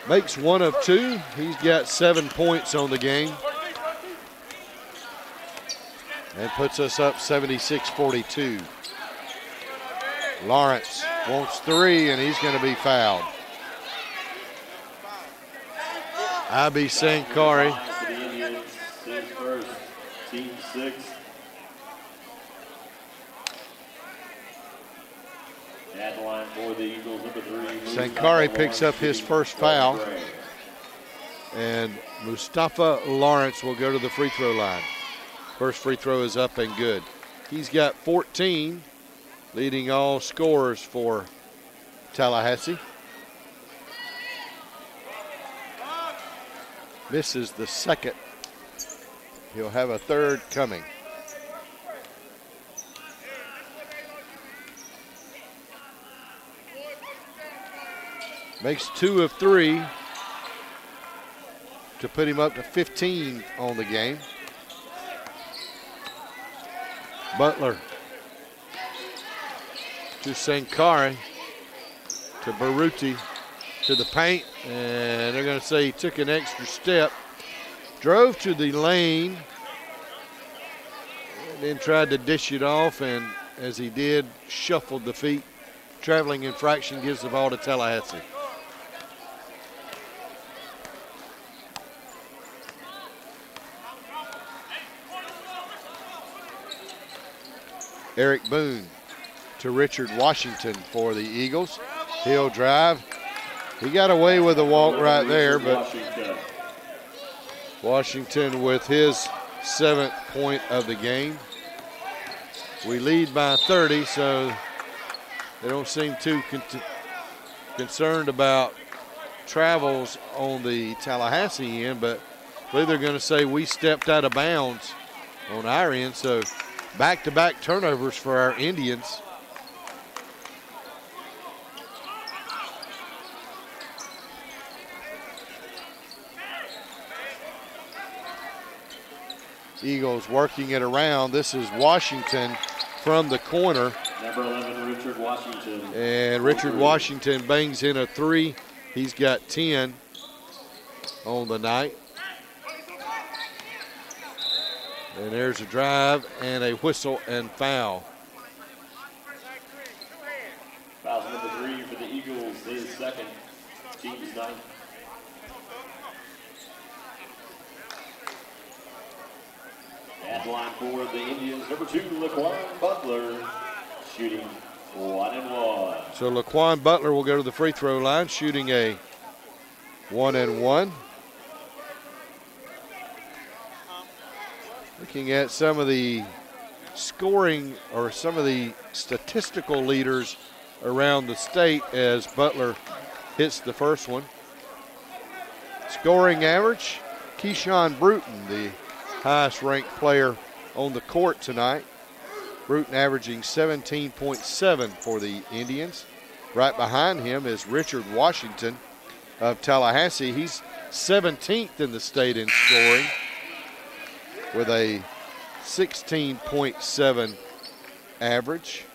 Makes 1 of 2. He's got 7 points on the game. And puts us up 76-42. Lawrence wants 3, and he's going to be fouled. I.B. Sankari. Team 6. At the line for the Eagles, number 3. Sankari picks up his first foul. And Mustafa Lawrence will go to the free throw line. First free throw is up and good. He's got 14, leading all scorers for Tallahassee. Misses the second. He'll have a third coming. Makes 2 of 3 to put him up to 15 on the game. Butler to Sankari, to Baruti, to the paint, and they're going to say he took an extra step. Drove to the lane, and then tried to dish it off, and as he did, shuffled the feet. Traveling infraction gives the ball to Tallahassee. Eric Boone to Richard Washington for the Eagles. He'll drive. He got away with a walk right there, but Washington with his 7th point of the game. We lead by 30, so they don't seem too concerned about travels on the Tallahassee end, but I believe they're going to say we stepped out of bounds on our end, so back-to-back turnovers for our Indians. Eagles working it around. This is Washington from the corner. Number 11, Richard Washington. And Richard Washington bangs in a 3. He's got 10 on the night. And there's a drive and a whistle and foul. Foul number 3 for the Eagles, his second. Team's 9th. At the line for the Indians, number 2, Laquan Butler, shooting 1 and 1. So Laquan Butler will go to the free throw line, shooting a 1 and 1. Looking at some of the scoring or some of the statistical leaders around the state as Butler hits the first one. Scoring average, Keyshawn Bruton, the highest ranked player on the court tonight. Bruton averaging 17.7 for the Indians. Right behind him is Richard Washington of Tallahassee. He's 17th in the state in scoring with a 16.7 average.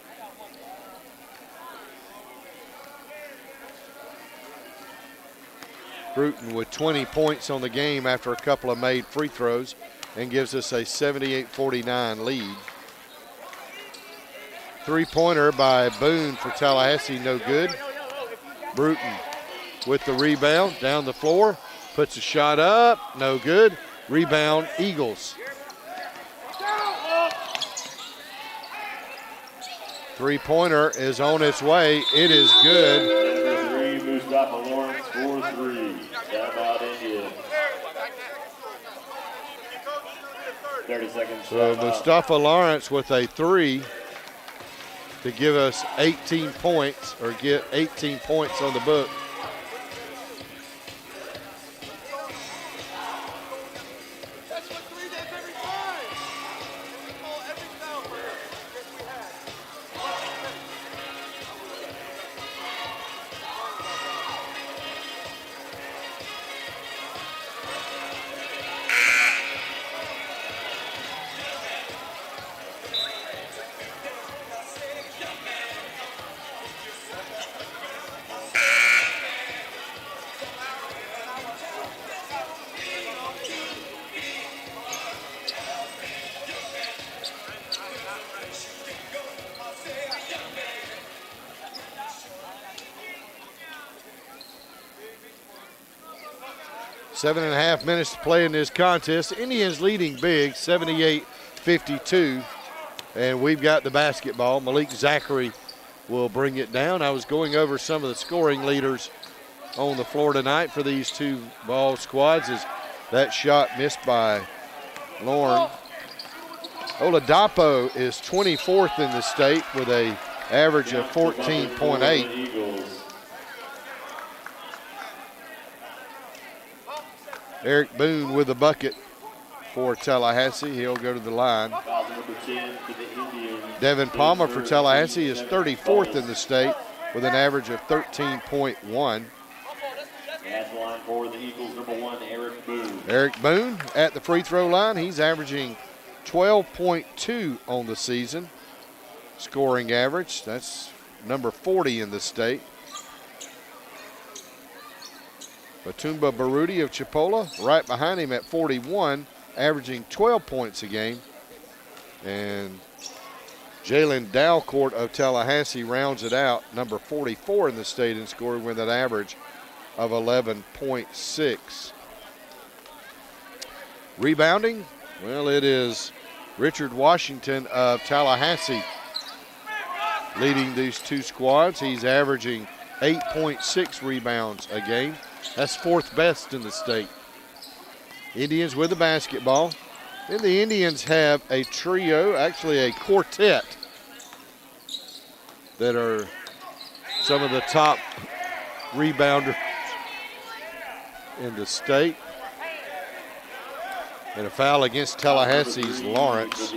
Bruton with 20 points on the game after a couple of made free throws and gives us a 78-49 lead. Three-pointer by Boone for Tallahassee, no good. Bruton with the rebound, down the floor, puts a shot up, no good. Rebound, Eagles. Three-pointer is on its way. It is good. Number 3, Mustafa Lawrence for 3. Timeout Indians. 30 seconds. So Mustafa Lawrence with a 3 to give us 18 points, or get 18 points on the book. 7.5 minutes to play in this contest. Indians leading big, 78-52. And we've got the basketball. Malik Zachary will bring it down. I was going over some of the scoring leaders on the floor tonight for these two ball squads as that shot missed by Lauren. Oladapo is 24th in the state with a average of 14.8. Eric Boone with the bucket for Tallahassee. He'll go to the line. Devin Palmer for Tallahassee is 34th in the state with an average of 13.1. At the line for the Eagles, number 1, Eric Boone. Eric Boone at the free throw line. He's averaging 12.2 on the season. Scoring average, that's number 40 in the state. Batumba Baruti of Chipola right behind him at 41, averaging 12 points a game. And Jalen Dalcourt of Tallahassee rounds it out, number 44 in the state in scoring with an average of 11.6. Rebounding, well, it is Richard Washington of Tallahassee leading these two squads. He's averaging 8.6 rebounds a game. That's 4th best in the state. Indians with the basketball. Then the Indians have a trio, actually a quartet, that are some of the top rebounders in the state. And a foul against Tallahassee's Lawrence.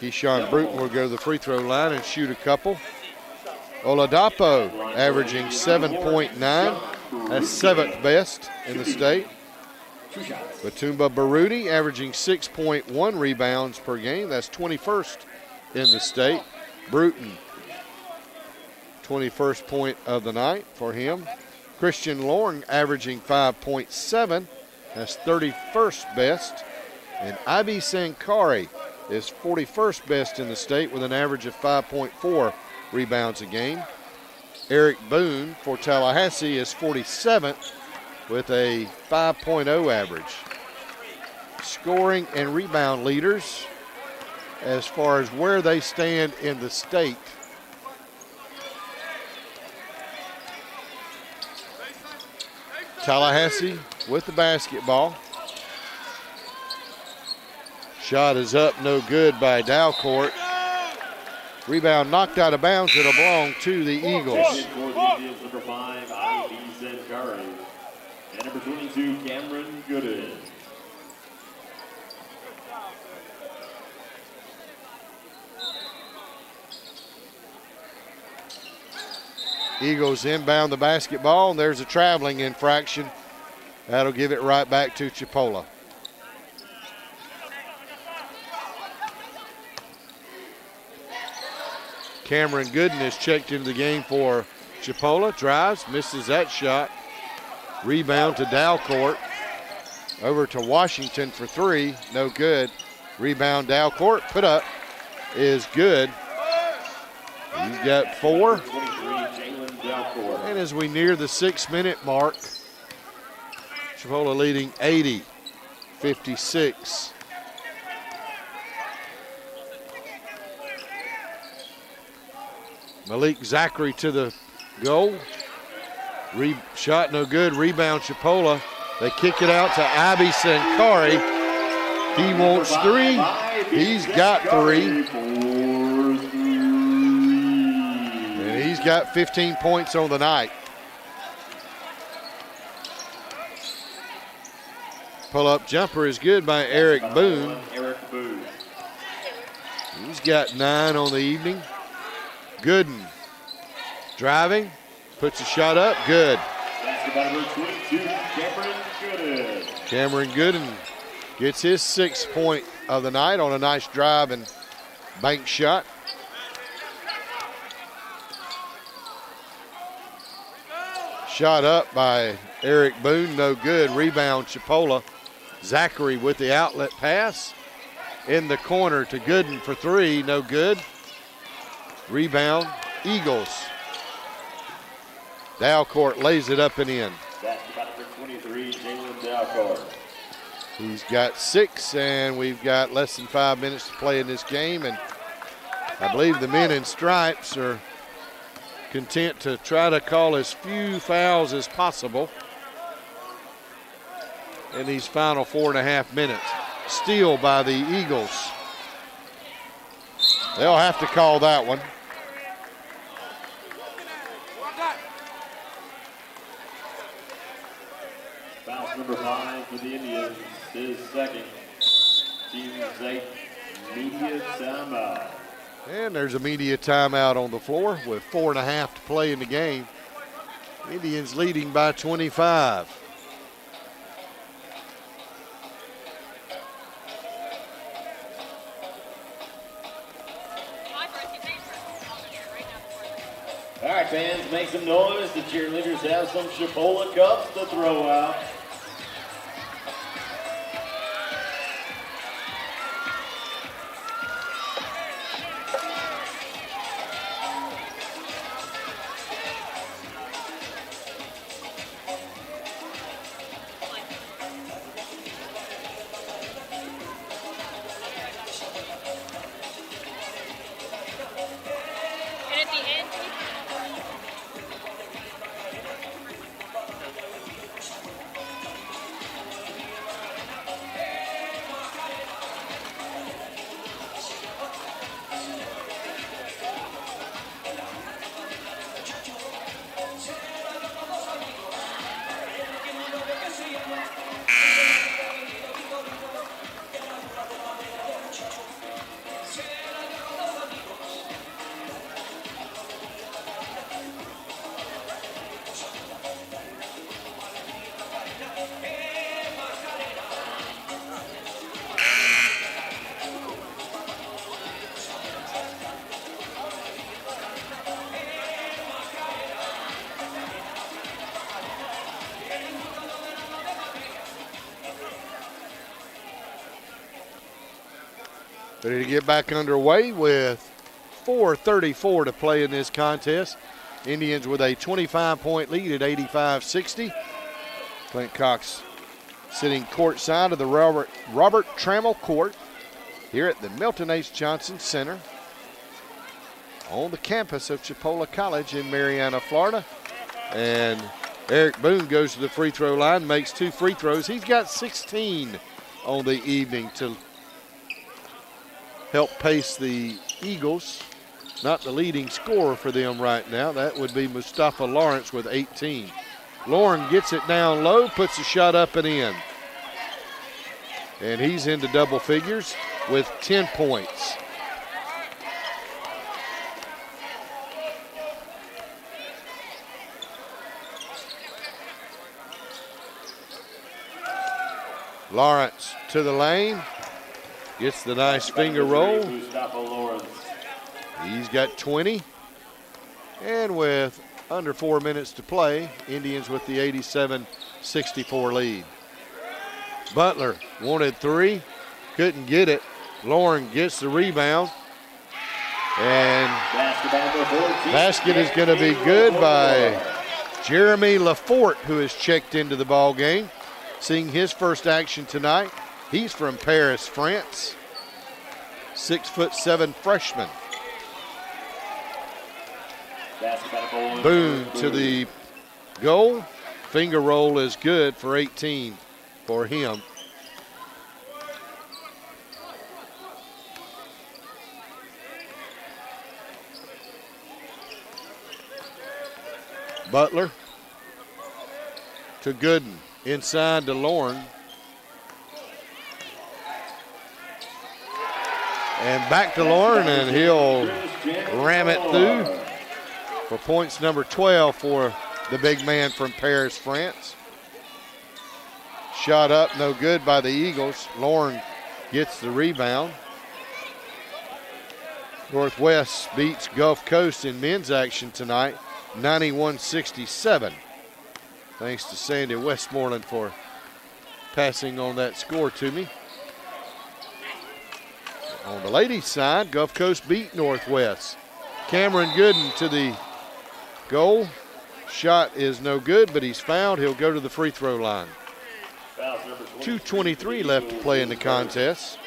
Keyshawn Bruton will go to the free throw line and shoot a couple. Oladapo averaging 7.9. That's 7th best in the state. Batumba Baruti averaging 6.1 rebounds per game. That's 21st in the state. Bruton, 21st point of the night for him. Christian Lorne averaging 5.7. That's 31st best. And Ibi Sankari is 41st best in the state with an average of 5.4 rebounds a game. Eric Boone for Tallahassee is 47th with a 5.0 average. Scoring and rebound leaders as far as where they stand in the state. Tallahassee with the basketball. Shot is up, no good by Dalcourt. Rebound knocked out of bounds. It'll belong to the Eagles. Number 5, Ibi Sankari. And number 22, Cameron Gooden. Eagles inbound the basketball, and there's a traveling infraction. That'll give it right back to Chipola. Cameron Gooden is checked into the game for Chipola. Drives, misses that shot. Rebound to Dalcourt. Over to Washington for 3, no good. Rebound Dalcourt, put up, is good. He's got 4. And as we near the 6-minute mark, Chipola leading 80-56. Malik Zachary to the goal. Shot no good. Rebound Chipola. They kick it out to Ibi Sankari. He wants 3. He's got 3. And he's got 15 points on the night. Pull-up jumper is good by Eric Boone. He's got 9 on the evening. Gooden driving, puts a shot up, good. Cameron Gooden gets his 6th point of the night on a nice drive and bank shot. Shot up by Eric Boone, no good. Rebound Chipola. Zachary with the outlet pass. In the corner to Gooden for 3, no good. Rebound, Eagles. Dalcourt lays it up and in. Number 23, Jalen Dalcor. He's got 6, and we've got less than 5 minutes to play in this game. And I believe the men in stripes are content to try to call as few fouls as possible in these final 4.5 minutes. Steal by the Eagles. They'll have to call that one. Foul number 5 for the Indians, his second. Team's 8 media timeout. And there's a media timeout on the floor with 4.5 to play in the game. Indians leading by 25. All right, fans, make some noise. The cheerleaders have some Chipola cups to throw out. Ready to get back underway with 4:34 to play in this contest. Indians with a 25-point lead at 85-60. Clint Cox sitting courtside of the Robert Trammell Court here at the Milton H. Johnson Center on the campus of Chipola College in Marianna, Florida. And Eric Boone goes to the free throw line, makes 2 free throws. He's got 16 on the evening to help pace the Eagles. Not the leading scorer for them right now. That would be Mustafa Lawrence with 18. Lauren gets it down low, puts a shot up and in. And he's into double figures with 10 points. Lawrence to the lane. Gets the nice finger roll. He's got 20. And with under 4 minutes to play, Indians with the 87-64 lead. Butler wanted 3, couldn't get it. Lauren gets the rebound. And basket is going to be good by Jeremy Lafort, who has checked into the ball game, seeing his first action tonight. He's from Paris, France. 6'7" freshman. Boone to the goal. Finger roll is good for 18 for him. Butler to Gooden. Inside to Lauren. And back to Lauren, and he'll ram it through for points number 12 for the big man from Paris, France. Shot up, no good by the Eagles. Lauren gets the rebound. Northwest beats Gulf Coast in men's action tonight, 91-67. Thanks to Sandy Westmoreland for passing on that score to me. On the ladies' side, Gulf Coast beat Northwest. Cameron Gooden to the goal. Shot is no good, but he's fouled. He'll go to the free throw line. Foul number 2:23 left to play in the contest.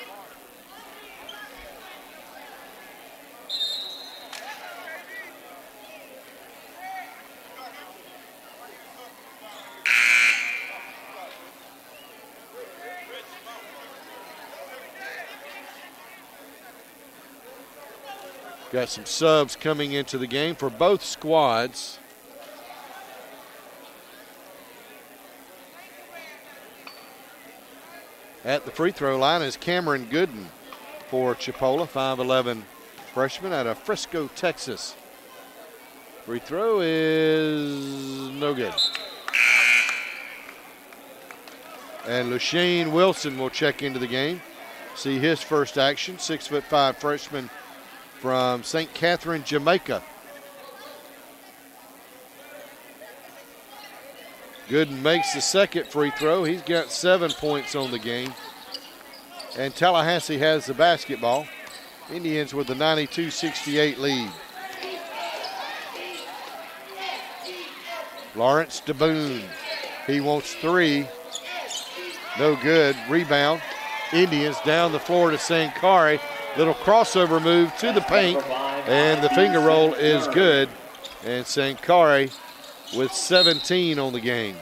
Got some subs coming into the game for both squads. At the free throw line is Cameron Gooden for Chipola, 5'11" freshman out of Frisco, Texas. Free throw is no good. And Lushane Wilson will check into the game. See his first action, 6'5" freshman from St. Catherine, Jamaica. Gooden makes the second free throw. He's got 7 points on the game. And Tallahassee has the basketball. Indians with the 92-68 lead. Lawrence DeBoone. He wants three. No good. Rebound. Indians down the floor to Sankari. Little crossover move to the paint. And the finger roll is good. And Sankari with 17 on the game.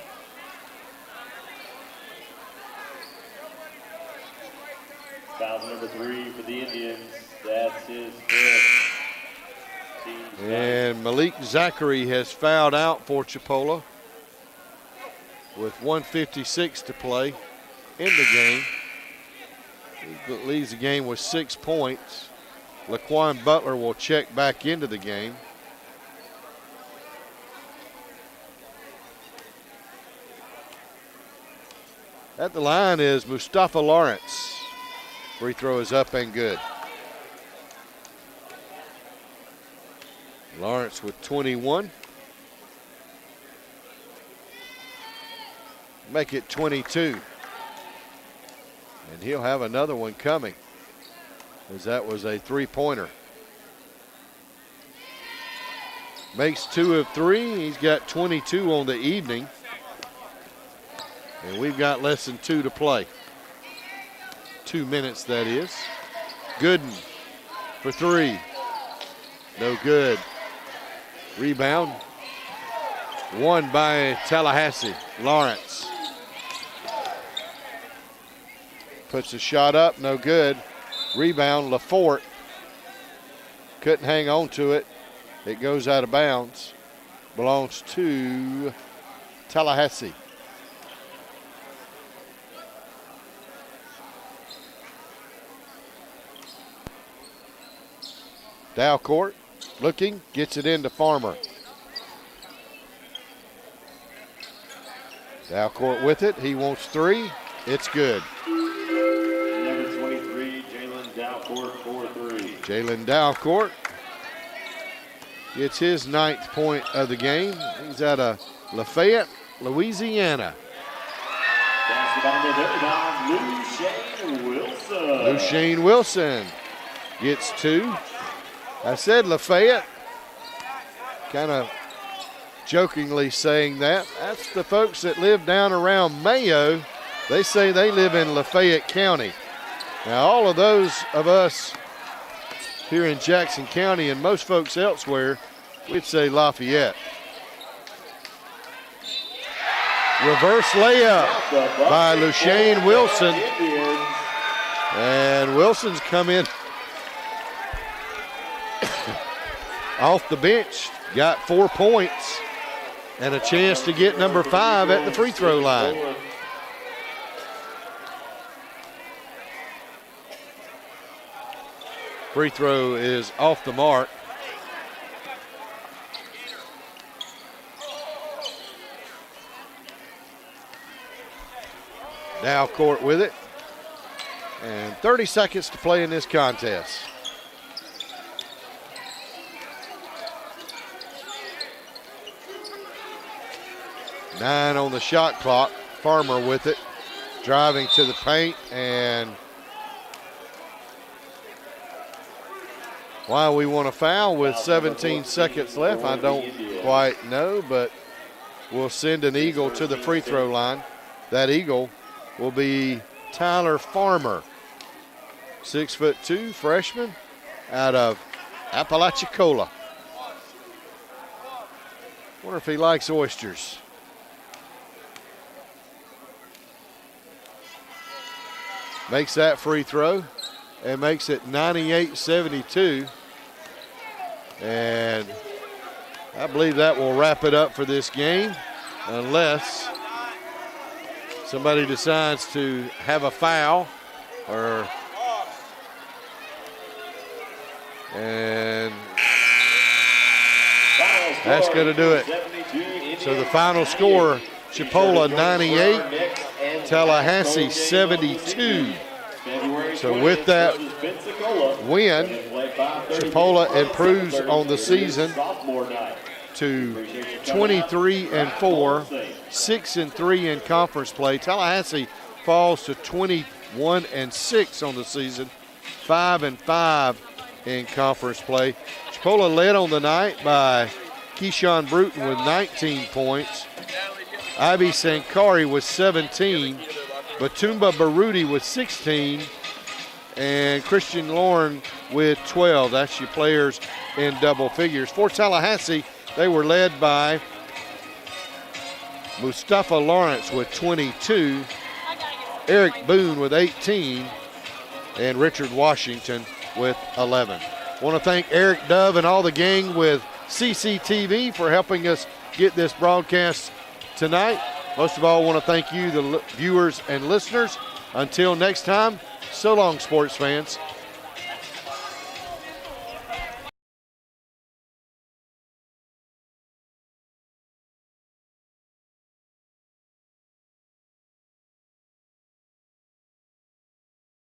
Foul number 3 for the Indians. That's his fifth. And Malik Zachary has fouled out for Chipola with 1:56 to play in the game. He leads the game with 6 points. Laquan Butler will check back into the game. At the line is Mustafa Lawrence. Free throw is up and good. Lawrence with 21. Make it 22. And he'll have another one coming, as that was a three-pointer. Makes 2 of 3. He's got 22 on the evening. And we've got less than 2 to play. 2 minutes, that is. Gooden for 3. No good. Rebound. Won by Tallahassee. Lawrence. Puts a shot up, no good. Rebound, LaForte. Couldn't hang on to it. It goes out of bounds. Belongs to Tallahassee. Dalcourt looking, gets it into Farmer. Dalcourt with it, he wants 3. It's good. Number 23, Jalen Dalcourt for 3. Jalen Dalcourt gets his 9th point of the game. He's out of Lafayette, Louisiana. Basketball Lushane Wilson. Lushane Wilson gets 2. I said Lafayette, kind of jokingly saying that. That's the folks that live down around Mayo. They say they live in Lafayette County. Now, all of those of us here in Jackson County and most folks elsewhere, we'd say Lafayette. Reverse layup by Lushane Wilson. And Wilson's come in off the bench, got 4 points and a chance to get number 5 at the free throw line. Free throw is off the mark. Dalcourt with it. And 30 seconds to play in this contest. Nine on the shot clock. Farmer with it. Driving to the paint, and why we want to foul with 17 seconds left, I don't quite know, but will send an Eagle to the free throw line. That Eagle will be Tyler Farmer, 6'2", freshman out of Apalachicola. Wonder if he likes oysters. Makes that free throw and makes it 98-72. And I believe that will wrap it up for this game, unless somebody decides to have a foul, and that's going to do it. So the final score, Chipola 98, Tallahassee 72. So with that win, Chipola improves on the season to 23-4, 6-3 in conference play. Tallahassee falls to 21-6 on the season, 5-5 in conference play. Chipola led on the night by Keyshawn Bruton with 19 points. Ivy Sankari with 17. Batumba Baruti with 16. And Christian Lauren with 12. That's your players in double figures. For Tallahassee, they were led by Mustafa Lawrence with 22, Eric Boone with 18, and Richard Washington with 11. I want to thank Eric Dove and all the gang with CCTV for helping us get this broadcast tonight. Most of all, I want to thank you, the viewers and listeners. Until next time, so long, sports fans.